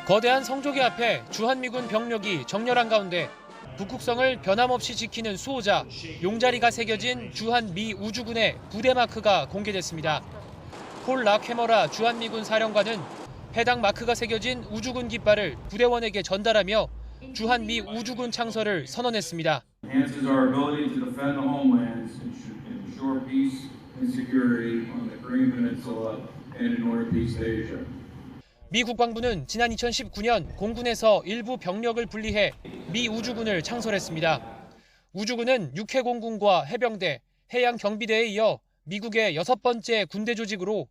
거대한 성조기 앞에 주한미군 병력이 정렬한 가운데 북극성을 변함없이 지키는 수호자 용자리가 새겨진 주한미 우주군의 부대 마크가 공개됐습니다. 폴 락해머라 주한미군 사령관은 해당 마크가 새겨진 우주군 깃발을 부대원에게 전달하며 주한미 우주군 창설을 선언했습니다. 미 국방부는 지난 2019년 공군에서 일부 병력을 분리해 미 우주군을 창설했습니다. 우주군은 육해공군과 해병대, 해양경비대에 이어 미국의 6번째 군대 조직으로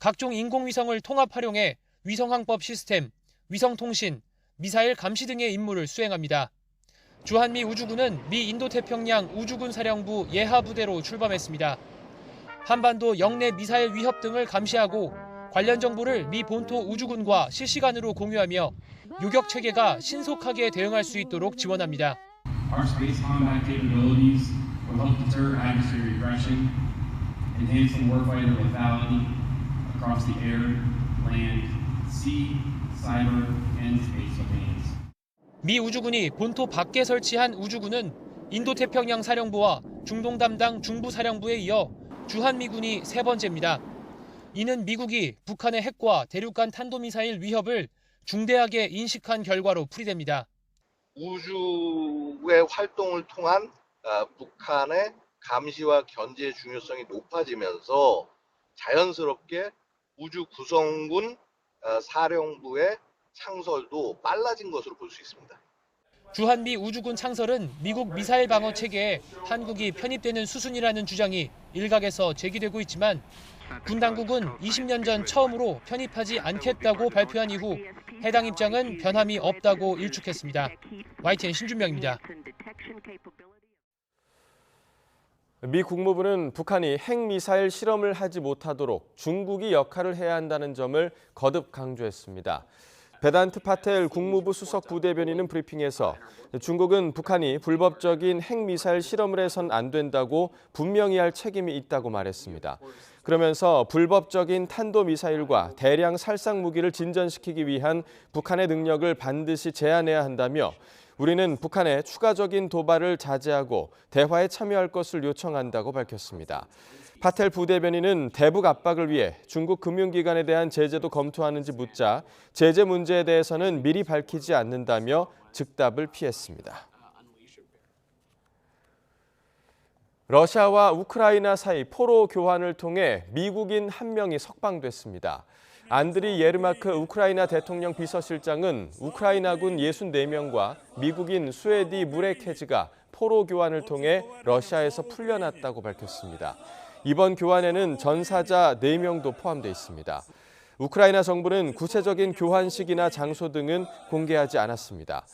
각종 인공위성을 통합 활용해 위성항법 시스템, 위성통신, 미사일 감시 등의 임무를 수행합니다. 주한미 우주군은 미 인도태평양 우주군 사령부 예하부대로 출범했습니다. 한반도 영내 미사일 위협 등을 감시하고 관련 정보를 미 본토 우주군과 실시간으로 공유하며 요격 체계가 신속하게 대응할 수 있도록 지원합니다. Our space combat capabilities will help deter adversary aggression, enhance the warfighter lethality across the air, land, sea, cyber, and space domains. 미 우주군이 본토 밖에 설치한 우주군은 인도태평양 사령부와 중동 담당 중부사령부에 이어 주한미군이 3번째입니다. 이는 미국이 북한의 핵과 대륙간 탄도미사일 위협을 중대하게 인식한 결과로 풀이됩니다. 우주의 활동을 통한 북한의 감시와 견제의 중요성이 높아지면서 자연스럽게 우주 구성군 사령부의 창설도 빨라진 것으로 볼 수 있습니다. 주한미 우주군 창설은 미국 미사일 방어 체계에 한국이 편입되는 수순이라는 주장이 일각에서 제기되고 있지만 군 당국은 20년 전 처음으로 편입하지 않겠다고 발표한 이후 해당 입장은 변함이 없다고 일축했습니다. YTN 신준명입니다. 미 국무부는 북한이 핵미사일 실험을 하지 못하도록 중국이 역할을 해야 한다는 점을 거듭 강조했습니다. 베단트 파텔 국무부 수석 부대변인은 브리핑에서 중국은 북한이 불법적인 핵미사일 실험을 해선 안 된다고 분명히 할 책임이 있다고 말했습니다. 그러면서 불법적인 탄도미사일과 대량 살상 무기를 진전시키기 위한 북한의 능력을 반드시 제한해야 한다며 우리는 북한의 추가적인 도발을 자제하고 대화에 참여할 것을 요청한다고 밝혔습니다. 파텔 부대변인은 대북 압박을 위해 중국 금융기관에 대한 제재도 검토하는지 묻자 제재 문제에 대해서는 미리 밝히지 않는다며 즉답을 피했습니다. 러시아와 우크라이나 사이 포로 교환을 통해 미국인 1명이 석방됐습니다. 안드리 예르마크 우크라이나 대통령 비서실장은 우크라이나군 64명과 미국인 수에디 무레케즈가 포로 교환을 통해 러시아에서 풀려났다고 밝혔습니다. 이번 교환에는 전사자 4명도 포함되어 있습니다. 우크라이나 정부는 구체적인 교환 시기나 장소 등은 공개하지 않았습니다.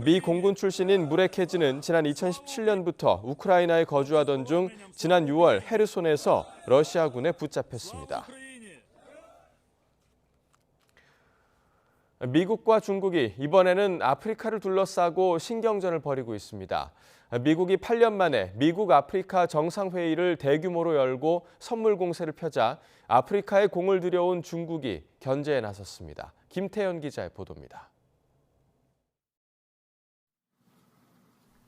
미 공군 출신인 무레케즈는 지난 2017년부터 우크라이나에 거주하던 중 지난 6월 헤르손에서 러시아군에 붙잡혔습니다. 미국과 중국이 이번에는 아프리카를 둘러싸고 신경전을 벌이고 있습니다. 미국이 8년 만에 미국 아프리카 정상회의를 대규모로 열고 선물 공세를 펴자 아프리카에 공을 들여온 중국이 견제에 나섰습니다. 김태현 기자의 보도입니다.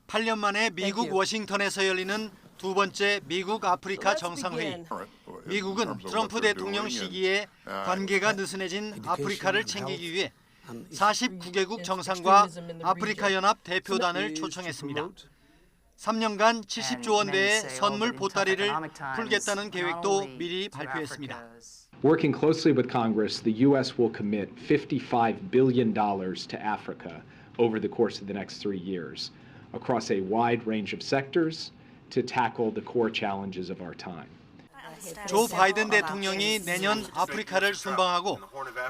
8년 만에 미국 워싱턴에서 열리는 두 번째 미국 아프리카 정상회의. 미국은 트럼프 대통령 시기에 관계가 느슨해진 아프리카를 챙기기 위해 49개국 정상과 아프리카 연합 대표단을 초청했습니다. 3년간 70조 원대의 선물 보따리를 풀겠다는 계획도 미리 발표했습니다. Working closely with Congress, the U.S. will commit $55 billion to Africa over the course of the next 3 years, across a wide range of sectors to tackle the core challenges of our time. 조 바이든 대통령이 내년 아프리카를 순방하고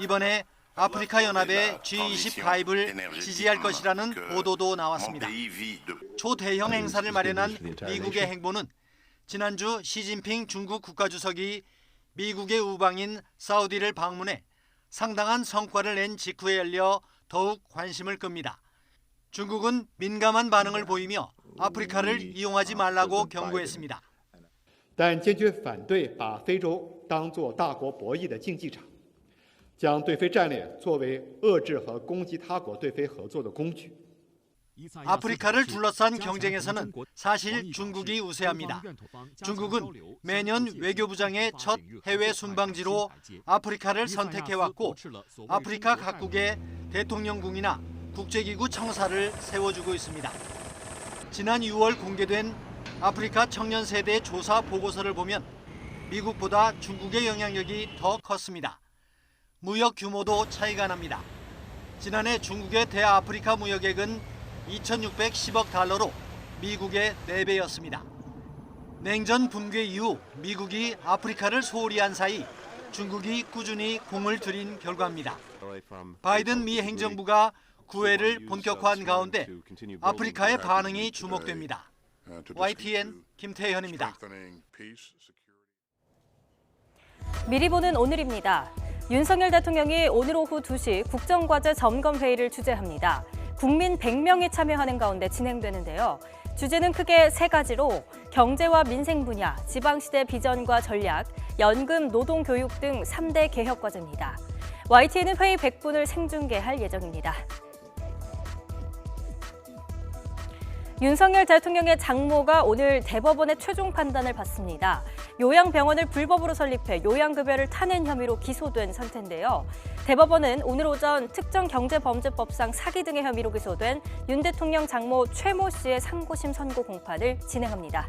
이번에 아프리카 연합의 G20 가입을 지지할 것이라는 보도도 나왔습니다. 초대형 행사를 마련한 미국의 행보는 지난주 시진핑 중국 국가주석이 미국의 우방인 사우디를 방문해 상당한 성과를 낸 직후에 열려 더욱 관심을 끕니다. 중국은 민감한 반응을 보이며 아프리카를 이용하지 말라고 경고했습니다. 但坚决反对把非洲当作大国博弈的竞技场，将对非战略作为遏制和攻击他国对非合作的工具。 아프리카를 둘러싼 경쟁에서는 사실 중국이 우세합니다. 중국은 매년 외교부장의 첫 해외 순방지로 아프리카를 선택해왔고 아프리카 각국의 대통령궁이나 국제기구 청사를 세워주고 있습니다. 지난 6월 공개된 아프리카 청년 세대 조사 보고서를 보면 미국보다 중국의 영향력이 더 컸습니다. 무역 규모도 차이가 납니다. 지난해 중국의 대아프리카 무역액은 2,610억 달러로 미국의 4배였습니다. 냉전 붕괴 이후 미국이 아프리카를 소홀히 한 사이 중국이 꾸준히 공을 들인 결과입니다. 바이든 미 행정부가 구애를 본격화한 가운데 아프리카의 반응이 주목됩니다. YTN 김태현입니다. 미리 보는 오늘입니다. 윤석열 대통령이 오늘 오후 2시 국정과제 점검회의를 주재합니다. 국민 100명이 참여하는 가운데 진행되는데요. 주제는 크게 3가지로 경제와 민생 분야, 지방시대 비전과 전략, 연금, 노동, 교육 등 3대 개혁과제입니다. YTN은 회의 100분을 생중계할 예정입니다. 윤석열 대통령의 장모가 오늘 대법원의 최종 판단을 받습니다. 요양병원을 불법으로 설립해 요양급여를 타낸 혐의로 기소된 상태인데요. 대법원은 오늘 오전 특정경제범죄법상 사기 등의 혐의로 기소된 윤 대통령 장모 최모 씨의 상고심 선고 공판을 진행합니다.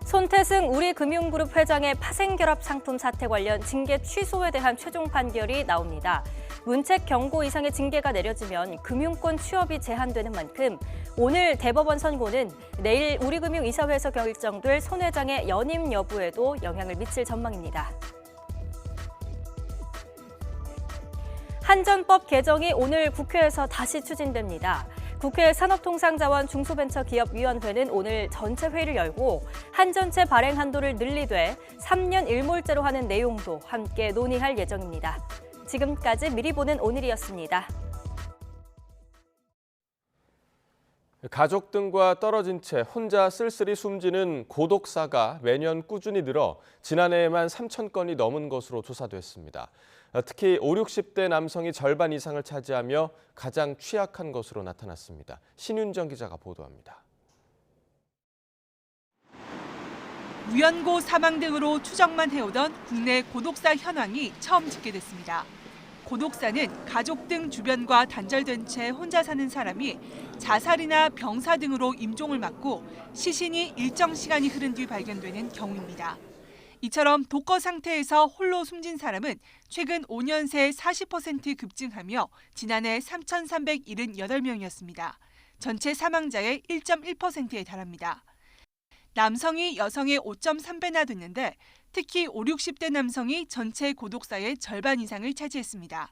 손태승 우리금융그룹 회장의 파생결합 상품 사태 관련 징계 취소에 대한 최종 판결이 나옵니다. 문책 경고 이상의 징계가 내려지면 금융권 취업이 제한되는 만큼 오늘 대법원 선고는 내일 우리금융이사회에서 결정될 손 회장의 연임 여부에도 영향을 미칠 전망입니다. 한전법 개정이 오늘 국회에서 다시 추진됩니다. 국회 산업통상자원 중소벤처기업위원회는 오늘 전체 회의를 열고 한전체 발행 한도를 늘리되 3년 일몰제로 하는 내용도 함께 논의할 예정입니다. 지금까지 미리 보는 오늘이었습니다. 가족 등과 떨어진 채 혼자 쓸쓸히 숨지는 고독사가 매년 꾸준히 늘어 지난해에만 3,000건이 넘은 것으로 조사됐습니다. 특히 50, 60대 남성이 절반 이상을 차지하며 가장 취약한 것으로 나타났습니다. 신윤정 기자가 보도합니다. 무연고 사망 등으로 추정만 해오던 국내 고독사 현황이 처음 집계됐습니다. 고독사는 가족 등 주변과 단절된 채 혼자 사는 사람이 자살이나 병사 등으로 임종을 맞고 시신이 일정 시간이 흐른 뒤 발견되는 경우입니다. 이처럼 독거 상태에서 홀로 숨진 사람은 최근 5년 새 40% 급증하며 지난해 3,378명이었습니다. 전체 사망자의 1.1%에 달합니다. 남성이 여성의 5.3배나 됐는데 특히 5, 60대 남성이 전체 고독사의 절반 이상을 차지했습니다.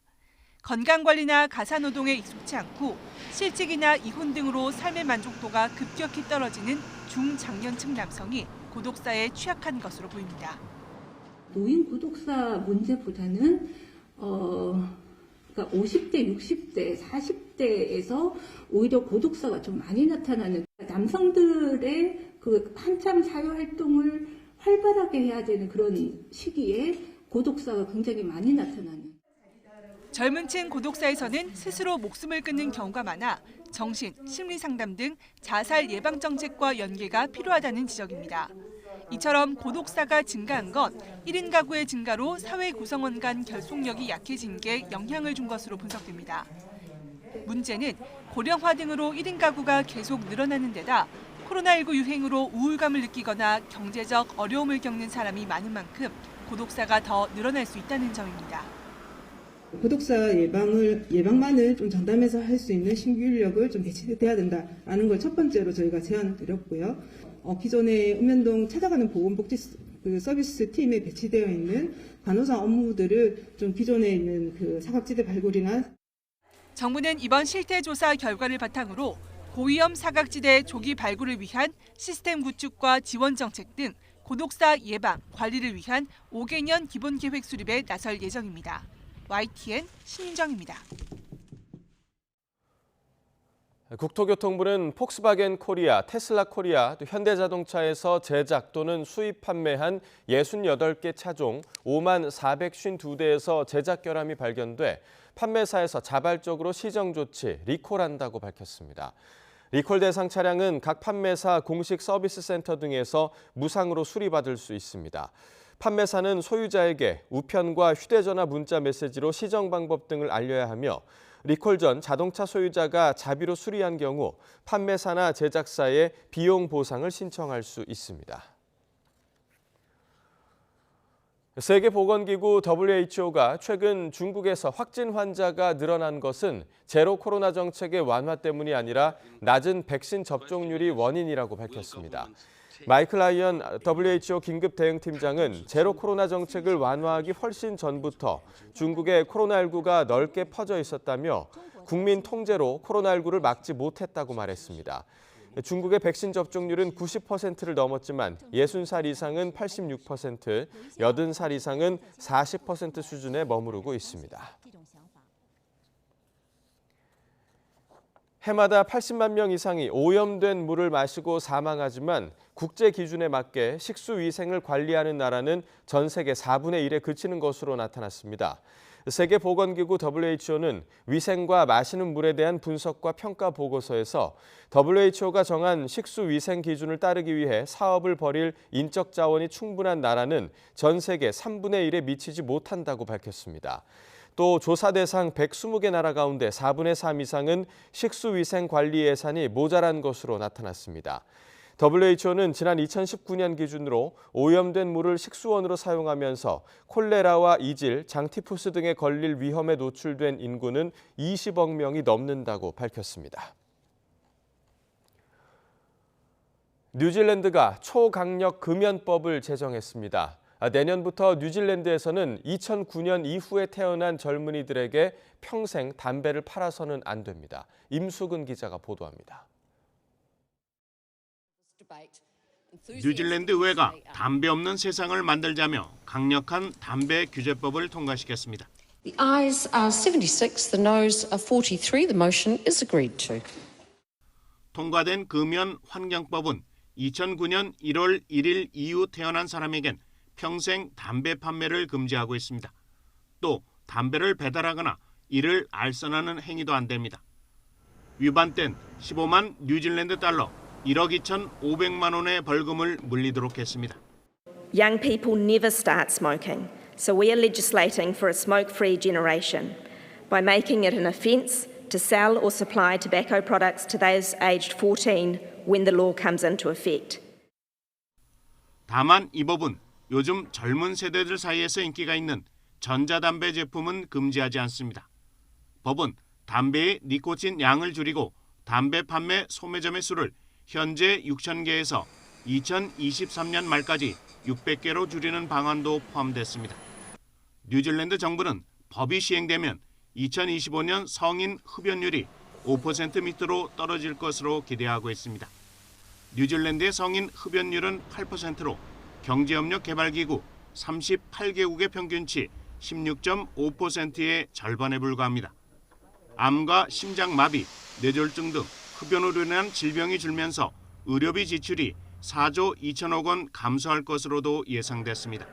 건강관리나 가사노동에 익숙치 않고 실직이나 이혼 등으로 삶의 만족도가 급격히 떨어지는 중장년층 남성이 고독사에 취약한 것으로 보입니다. 노인 고독사 문제보다는 그러니까 50대, 60대, 40대에서 오히려 고독사가 좀 많이 나타나는 남성들의 그 한참 사회활동을 활발하게 해야 되는 그런 시기에 고독사가 굉장히 많이 나타나는. 젊은 층 고독사에서는 스스로 목숨을 끊는 경우가 많아 정신, 심리 상담 등 자살 예방 정책과 연계가 필요하다는 지적입니다. 이처럼 고독사가 증가한 건 1인 가구의 증가로 사회 구성원 간 결속력이 약해진 게 영향을 준 것으로 분석됩니다. 문제는 고령화 등으로 1인 가구가 계속 늘어나는 데다 코로나19 유행으로 우울감을 느끼거나 경제적 어려움을 겪는 사람이 많은 만큼 고독사가 더 늘어날 수 있다는 점입니다. 고독사 예방만을 좀 전담해서 할 수 있는 신규 인력을 좀 배치돼야 된다라는 걸 첫 번째로 저희가 제안드렸고요. 기존에 읍면동 찾아가는 보건복지 서비스 팀에 배치되어 있는 간호사 업무들을 좀 기존에 있는 그 사각지대 발굴이나 정부는 이번 실태조사 결과를 바탕으로 고위험 사각지대 조기 발굴을 위한 시스템 구축과 지원 정책 등 고독사 예방, 관리를 위한 5개년 기본계획 수립에 나설 예정입니다. YTN 신인정입니다. 국토교통부는 폭스바겐 코리아, 테슬라 코리아, 또 현대자동차에서 제작 또는 수입 판매한 68개 차종 5만 452대에서 제작 결함이 발견돼 판매사에서 자발적으로 시정 조치, 리콜한다고 밝혔습니다. 리콜 대상 차량은 각 판매사 공식 서비스 센터 등에서 무상으로 수리받을 수 있습니다. 판매사는 소유자에게 우편과 휴대전화 문자 메시지로 시정 방법 등을 알려야 하며 리콜 전 자동차 소유자가 자비로 수리한 경우 판매사나 제작사에 비용 보상을 신청할 수 있습니다. 세계보건기구 WHO가 최근 중국에서 확진 환자가 늘어난 것은 제로 코로나 정책의 완화 때문이 아니라 낮은 백신 접종률이 원인이라고 밝혔습니다. 마이클 라이언 WHO 긴급 대응팀장은 제로 코로나 정책을 완화하기 훨씬 전부터 중국의 코로나19가 넓게 퍼져 있었다며 국민 통제로 코로나19를 막지 못했다고 말했습니다. 중국의 백신 접종률은 90%를 넘었지만 60살 이상은 86%, 80살 이상은 40% 수준에 머무르고 있습니다. 해마다 80만 명 이상이 오염된 물을 마시고 사망하지만 국제 기준에 맞게 식수 위생을 관리하는 나라는 전 세계 4분의 1에 그치는 것으로 나타났습니다. 세계보건기구 WHO는 위생과 마시는 물에 대한 분석과 평가 보고서에서 WHO가 정한 식수 위생 기준을 따르기 위해 사업을 벌일 인적 자원이 충분한 나라는 전 세계 3분의 1에 미치지 못한다고 밝혔습니다. 또 조사 대상 120개 나라 가운데 4분의 3 이상은 식수위생 관리 예산이 모자란 것으로 나타났습니다. WHO는 지난 2019년 기준으로 오염된 물을 식수원으로 사용하면서 콜레라와 이질, 장티푸스 등에 걸릴 위험에 노출된 인구는 20억 명이 넘는다고 밝혔습니다. 뉴질랜드가 초강력 금연법을 제정했습니다. 내년부터 뉴질랜드에서는 2009년 이후에 태어난 젊은이들에게 평생 담배를 팔아서는 안 됩니다. 임수근 기자가 보도합니다. 뉴질랜드 의회가 담배 없는 세상을 만들자며 강력한 담배 규제법을 통과시켰습니다. The ayes are 76, the noes are 43. The motion is agreed to. 통과된 금연 환경법은 2009년 1월 1일 이후 태어난 사람에겐 평생 담배 판매를 금지하고 있습니다. 또 담배를 배달하거나 이를 알선하는 행위도 안 됩니다. 위반된 15만 뉴질랜드 달러 1억 2,500만 원의 벌금을 물리도록 했습니다. Young people never start smoking, so we are legislating for a smoke-free generation by making it an offence to sell or supply tobacco products to those aged 14 when the law comes into effect. 다만 이 법은 요즘 젊은 세대들 사이에서 인기가 있는 전자담배 제품은 금지하지 않습니다. 법은 담배의 니코틴 양을 줄이고 담배 판매 소매점의 수를 현재 6,000개에서 2023년 말까지 600개로 줄이는 방안도 포함됐습니다. 뉴질랜드 정부는 법이 시행되면 2025년 성인 흡연율이 5% 밑으로 떨어질 것으로 기대하고 있습니다. 뉴질랜드의 성인 흡연율은 8%로 경제협력개발기구 38개국의 평균치 16.5%의 절반에 불과합니다. 암과 심장마비, 뇌졸중 등 흡연으로 인한 질병이 줄면서 의료비 지출이 4조 2천억 원 감소할 것으로도 예상됐습니다.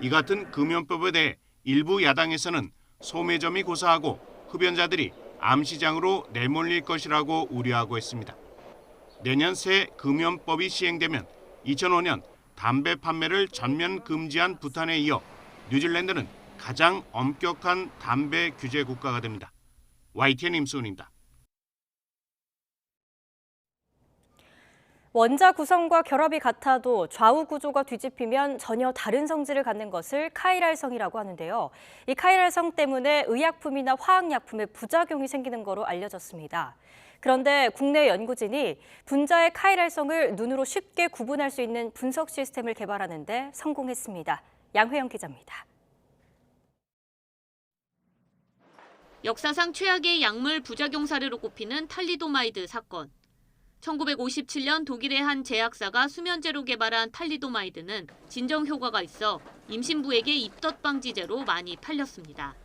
이 같은 금연법에 대해 일부 야당에서는 소매점이 고사하고 흡연자들이 암 시장으로 내몰릴 것이라고 우려하고 있습니다. 내년 새 금연법이 시행되면 2005년 담배 판매를 전면 금지한 부탄에 이어 뉴질랜드는 가장 엄격한 담배 규제 국가가 됩니다. YTN 임수훈입니다. 원자 구성과 결합이 같아도 좌우 구조가 뒤집히면 전혀 다른 성질을 갖는 것을 카이랄성이라고 하는데요. 이 카이랄성 때문에 의약품이나 화학약품에 부작용이 생기는 거로 알려졌습니다. 그런데 국내 연구진이 분자의 카이랄성을 눈으로 쉽게 구분할 수 있는 분석 시스템을 개발하는 데 성공했습니다. 양회영 기자입니다. 역사상 최악의 약물 부작용 사례로 꼽히는 탈리도마이드 사건. 1957년 독일의 한 제약사가 수면제로 개발한 탈리도마이드는 진정 효과가 있어 임신부에게 입덧 방지제로 많이 팔렸습니다.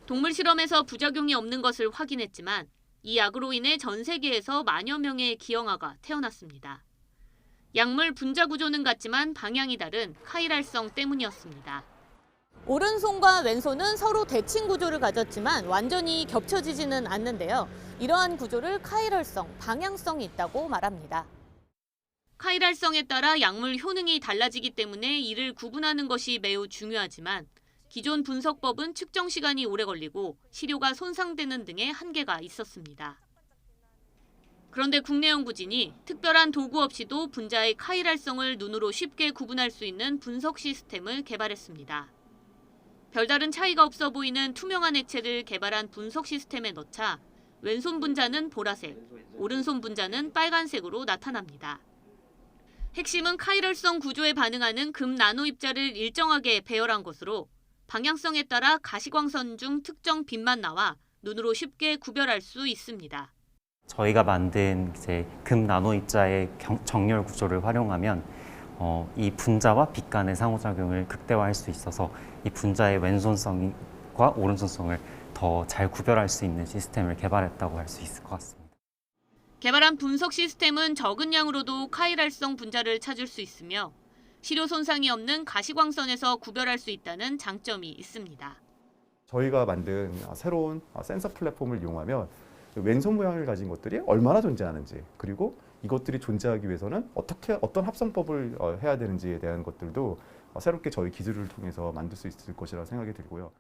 동물 실험에서 부작용이 없는 것을 확인했지만 이 약으로 인해 전 세계에서 만여 명의 기형아가 태어났습니다. 약물 분자 구조는 같지만 방향이 다른 카이랄성 때문이었습니다. 오른손과 왼손은 서로 대칭 구조를 가졌지만 완전히 겹쳐지지는 않는데요. 이러한 구조를 카이랄성, 방향성이 있다고 말합니다. 카이랄성에 따라 약물 효능이 달라지기 때문에 이를 구분하는 것이 매우 중요하지만 기존 분석법은 측정 시간이 오래 걸리고 시료가 손상되는 등의 한계가 있었습니다. 그런데 국내 연구진이 특별한 도구 없이도 분자의 카이랄성을 눈으로 쉽게 구분할 수 있는 분석 시스템을 개발했습니다. 별다른 차이가 없어 보이는 투명한 액체를 개발한 분석 시스템에 넣자 왼손 분자는 보라색, 오른손 분자는 빨간색으로 나타납니다. 핵심은 카이랄성 구조에 반응하는 금 나노 입자를 일정하게 배열한 것으로 방향성에 따라 가시광선 중 특정 빛만 나와 눈으로 쉽게 구별할 수 있습니다. 저희가 만든 금 나노 입자의 정렬 구조를 활용하면 이 분자와 빛 간의 상호작용을 극대화할 수 있어서 이 분자의 왼손성과 오른손성을 더 잘 구별할 수 있는 시스템을 개발했다고 할 수 있을 것 같습니다. 개발한 분석 시스템은 적은 양으로도 카이랄성 분자를 찾을 수 있으며 시료 손상이 없는 가시광선에서 구별할 수 있다는 장점이 있습니다. 저희가 만든 새로운 센서 플랫폼을 이용하면 왼손 모양을 가진 것들이 얼마나 존재하는지, 그리고 이것들이 존재하기 위해서는 어떤 합성법을 해야 되는지에 대한 것들도 새롭게 저희 기술을 통해서 만들 수 있을 것이라고 생각이 들고요.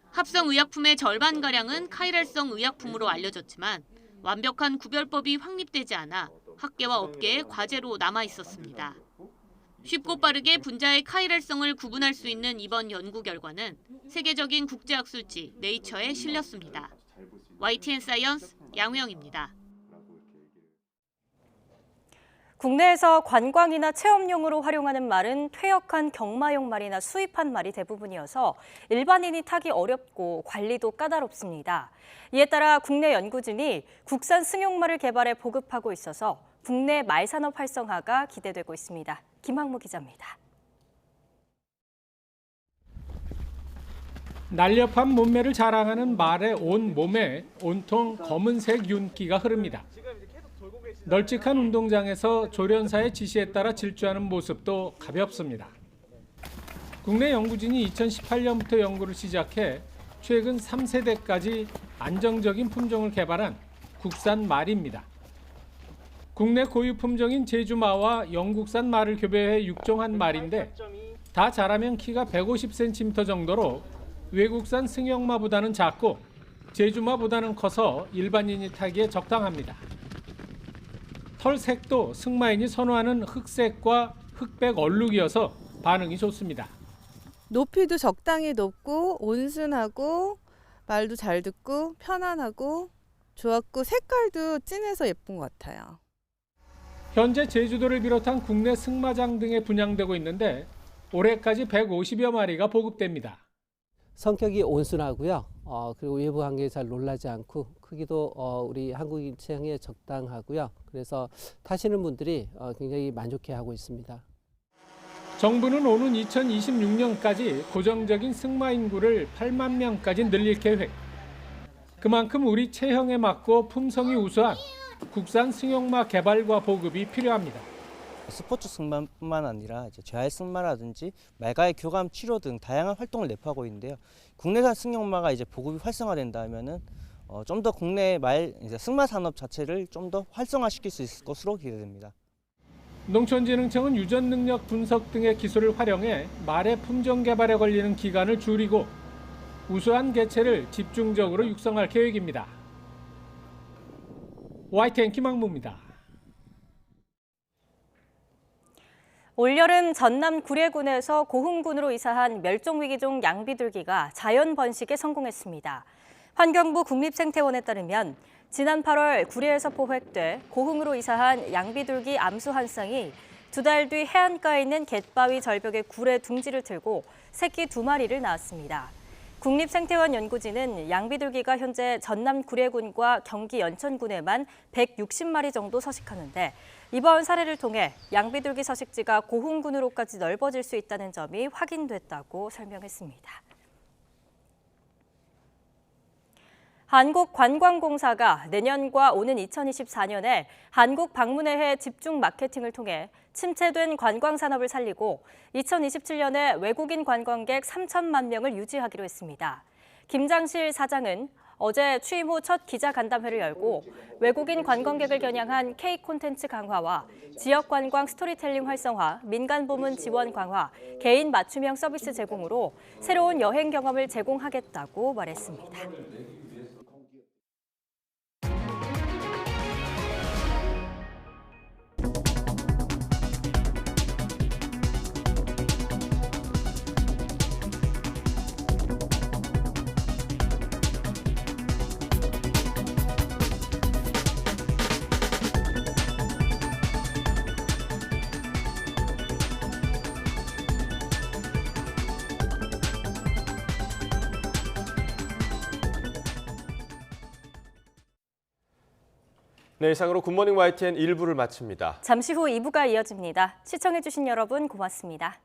합성 의약품의 절반가량은 카이랄성 의약품으로 알려졌지만 완벽한 구별법이 확립되지 않아 학계와 업계의 과제로 남아 있었습니다. 쉽고 빠르게 분자의 카이랄성을 구분할 수 있는 이번 연구 결과는 세계적인 국제학술지 네이처에 실렸습니다. YTN 사이언스 양회영입니다. 국내에서 관광이나 체험용으로 활용하는 말은 퇴역한 경마용 말이나 수입한 말이 대부분이어서 일반인이 타기 어렵고 관리도 까다롭습니다. 이에 따라 국내 연구진이 국산 승용말을 개발해 보급하고 있어서 국내 말산업 활성화가 기대되고 있습니다. 김학무 기자입니다. 날렵한 몸매를 자랑하는 말의 온 몸에 온통 검은색 윤기가 흐릅니다. 널찍한 운동장에서 조련사의 지시에 따라 질주하는 모습도 가볍습니다. 국내 연구진이 2018년부터 연구를 시작해 최근 3세대까지 안정적인 품종을 개발한 국산 말입니다. 국내 고유 품종인 제주마와 영국산 말을 교배해 육종한 말인데 다 자라면 키가 150cm 정도로 외국산 승용마보다는 작고 제주마보다는 커서 일반인이 타기에 적당합니다. 털 색도 승마인이 선호하는 흑색과 흑백 얼룩이어서 반응이 좋습니다. 높이도 적당히 높고 온순하고 말도 잘 듣고 편안하고 좋았고 색깔도 진해서 예쁜 것 같아요. 현재 제주도를 비롯한 국내 승마장 등에 분양되고 있는데 올해까지 150여 마리가 보급됩니다. 성격이 온순하고요. 그리고 외부 환경에 잘 놀라지 않고 크기도 우리 한국인 체형에 적당하고요. 그래서 타시는 분들이 굉장히 만족해하고 있습니다. 정부는 오는 2026년까지 고정적인 승마 인구를 8만 명까지 늘릴 계획. 그만큼 우리 체형에 맞고 품성이 우수한 국산 승용마 개발과 보급이 필요합니다. 스포츠 승마뿐만 아니라 재활 승마라든지 말가의 교감 치료 등 다양한 활동을 내포하고 있는데요. 국내산 승용마가 보급이 활성화된다면은 좀 더 국내 승마 산업 자체를 좀 더 활성화시킬 수 있을 것으로 기대됩니다. 농촌진흥청은 유전 능력 분석 등의 기술을 활용해 말의 품종 개발에 걸리는 기간을 줄이고 우수한 개체를 집중적으로 육성할 계획입니다. YTN 김학무입니다. 올여름 전남 구례군에서 고흥군으로 이사한 멸종위기종 양비둘기가 자연 번식에 성공했습니다. 환경부 국립생태원에 따르면 지난 8월 구례에서 포획돼 고흥으로 이사한 양비둘기 암수 한 쌍이 2달 뒤 해안가에 있는 갯바위 절벽의 굴에 둥지를 틀고 새끼 2마리를 낳았습니다. 국립생태원 연구진은 양비둘기가 현재 전남 구례군과 경기 연천군에만 160마리 정도 서식하는데 이번 사례를 통해 양비둘기 서식지가 고흥군으로까지 넓어질 수 있다는 점이 확인됐다고 설명했습니다. 한국관광공사가 내년과 오는 2024년에 한국 방문의 해 집중 마케팅을 통해 침체된 관광 산업을 살리고 2027년에 외국인 관광객 3천만 명을 유치하기로 했습니다. 김장실 사장은 어제 취임 후 첫 기자간담회를 열고 외국인 관광객을 겨냥한 K 콘텐츠 강화와 지역 관광 스토리텔링 활성화, 민간 부문 지원 강화, 개인 맞춤형 서비스 제공으로 새로운 여행 경험을 제공하겠다고 말했습니다. 네, 이상으로 굿모닝 YTN 1부를 마칩니다. 잠시 후 2부가 이어집니다. 시청해주신 여러분 고맙습니다.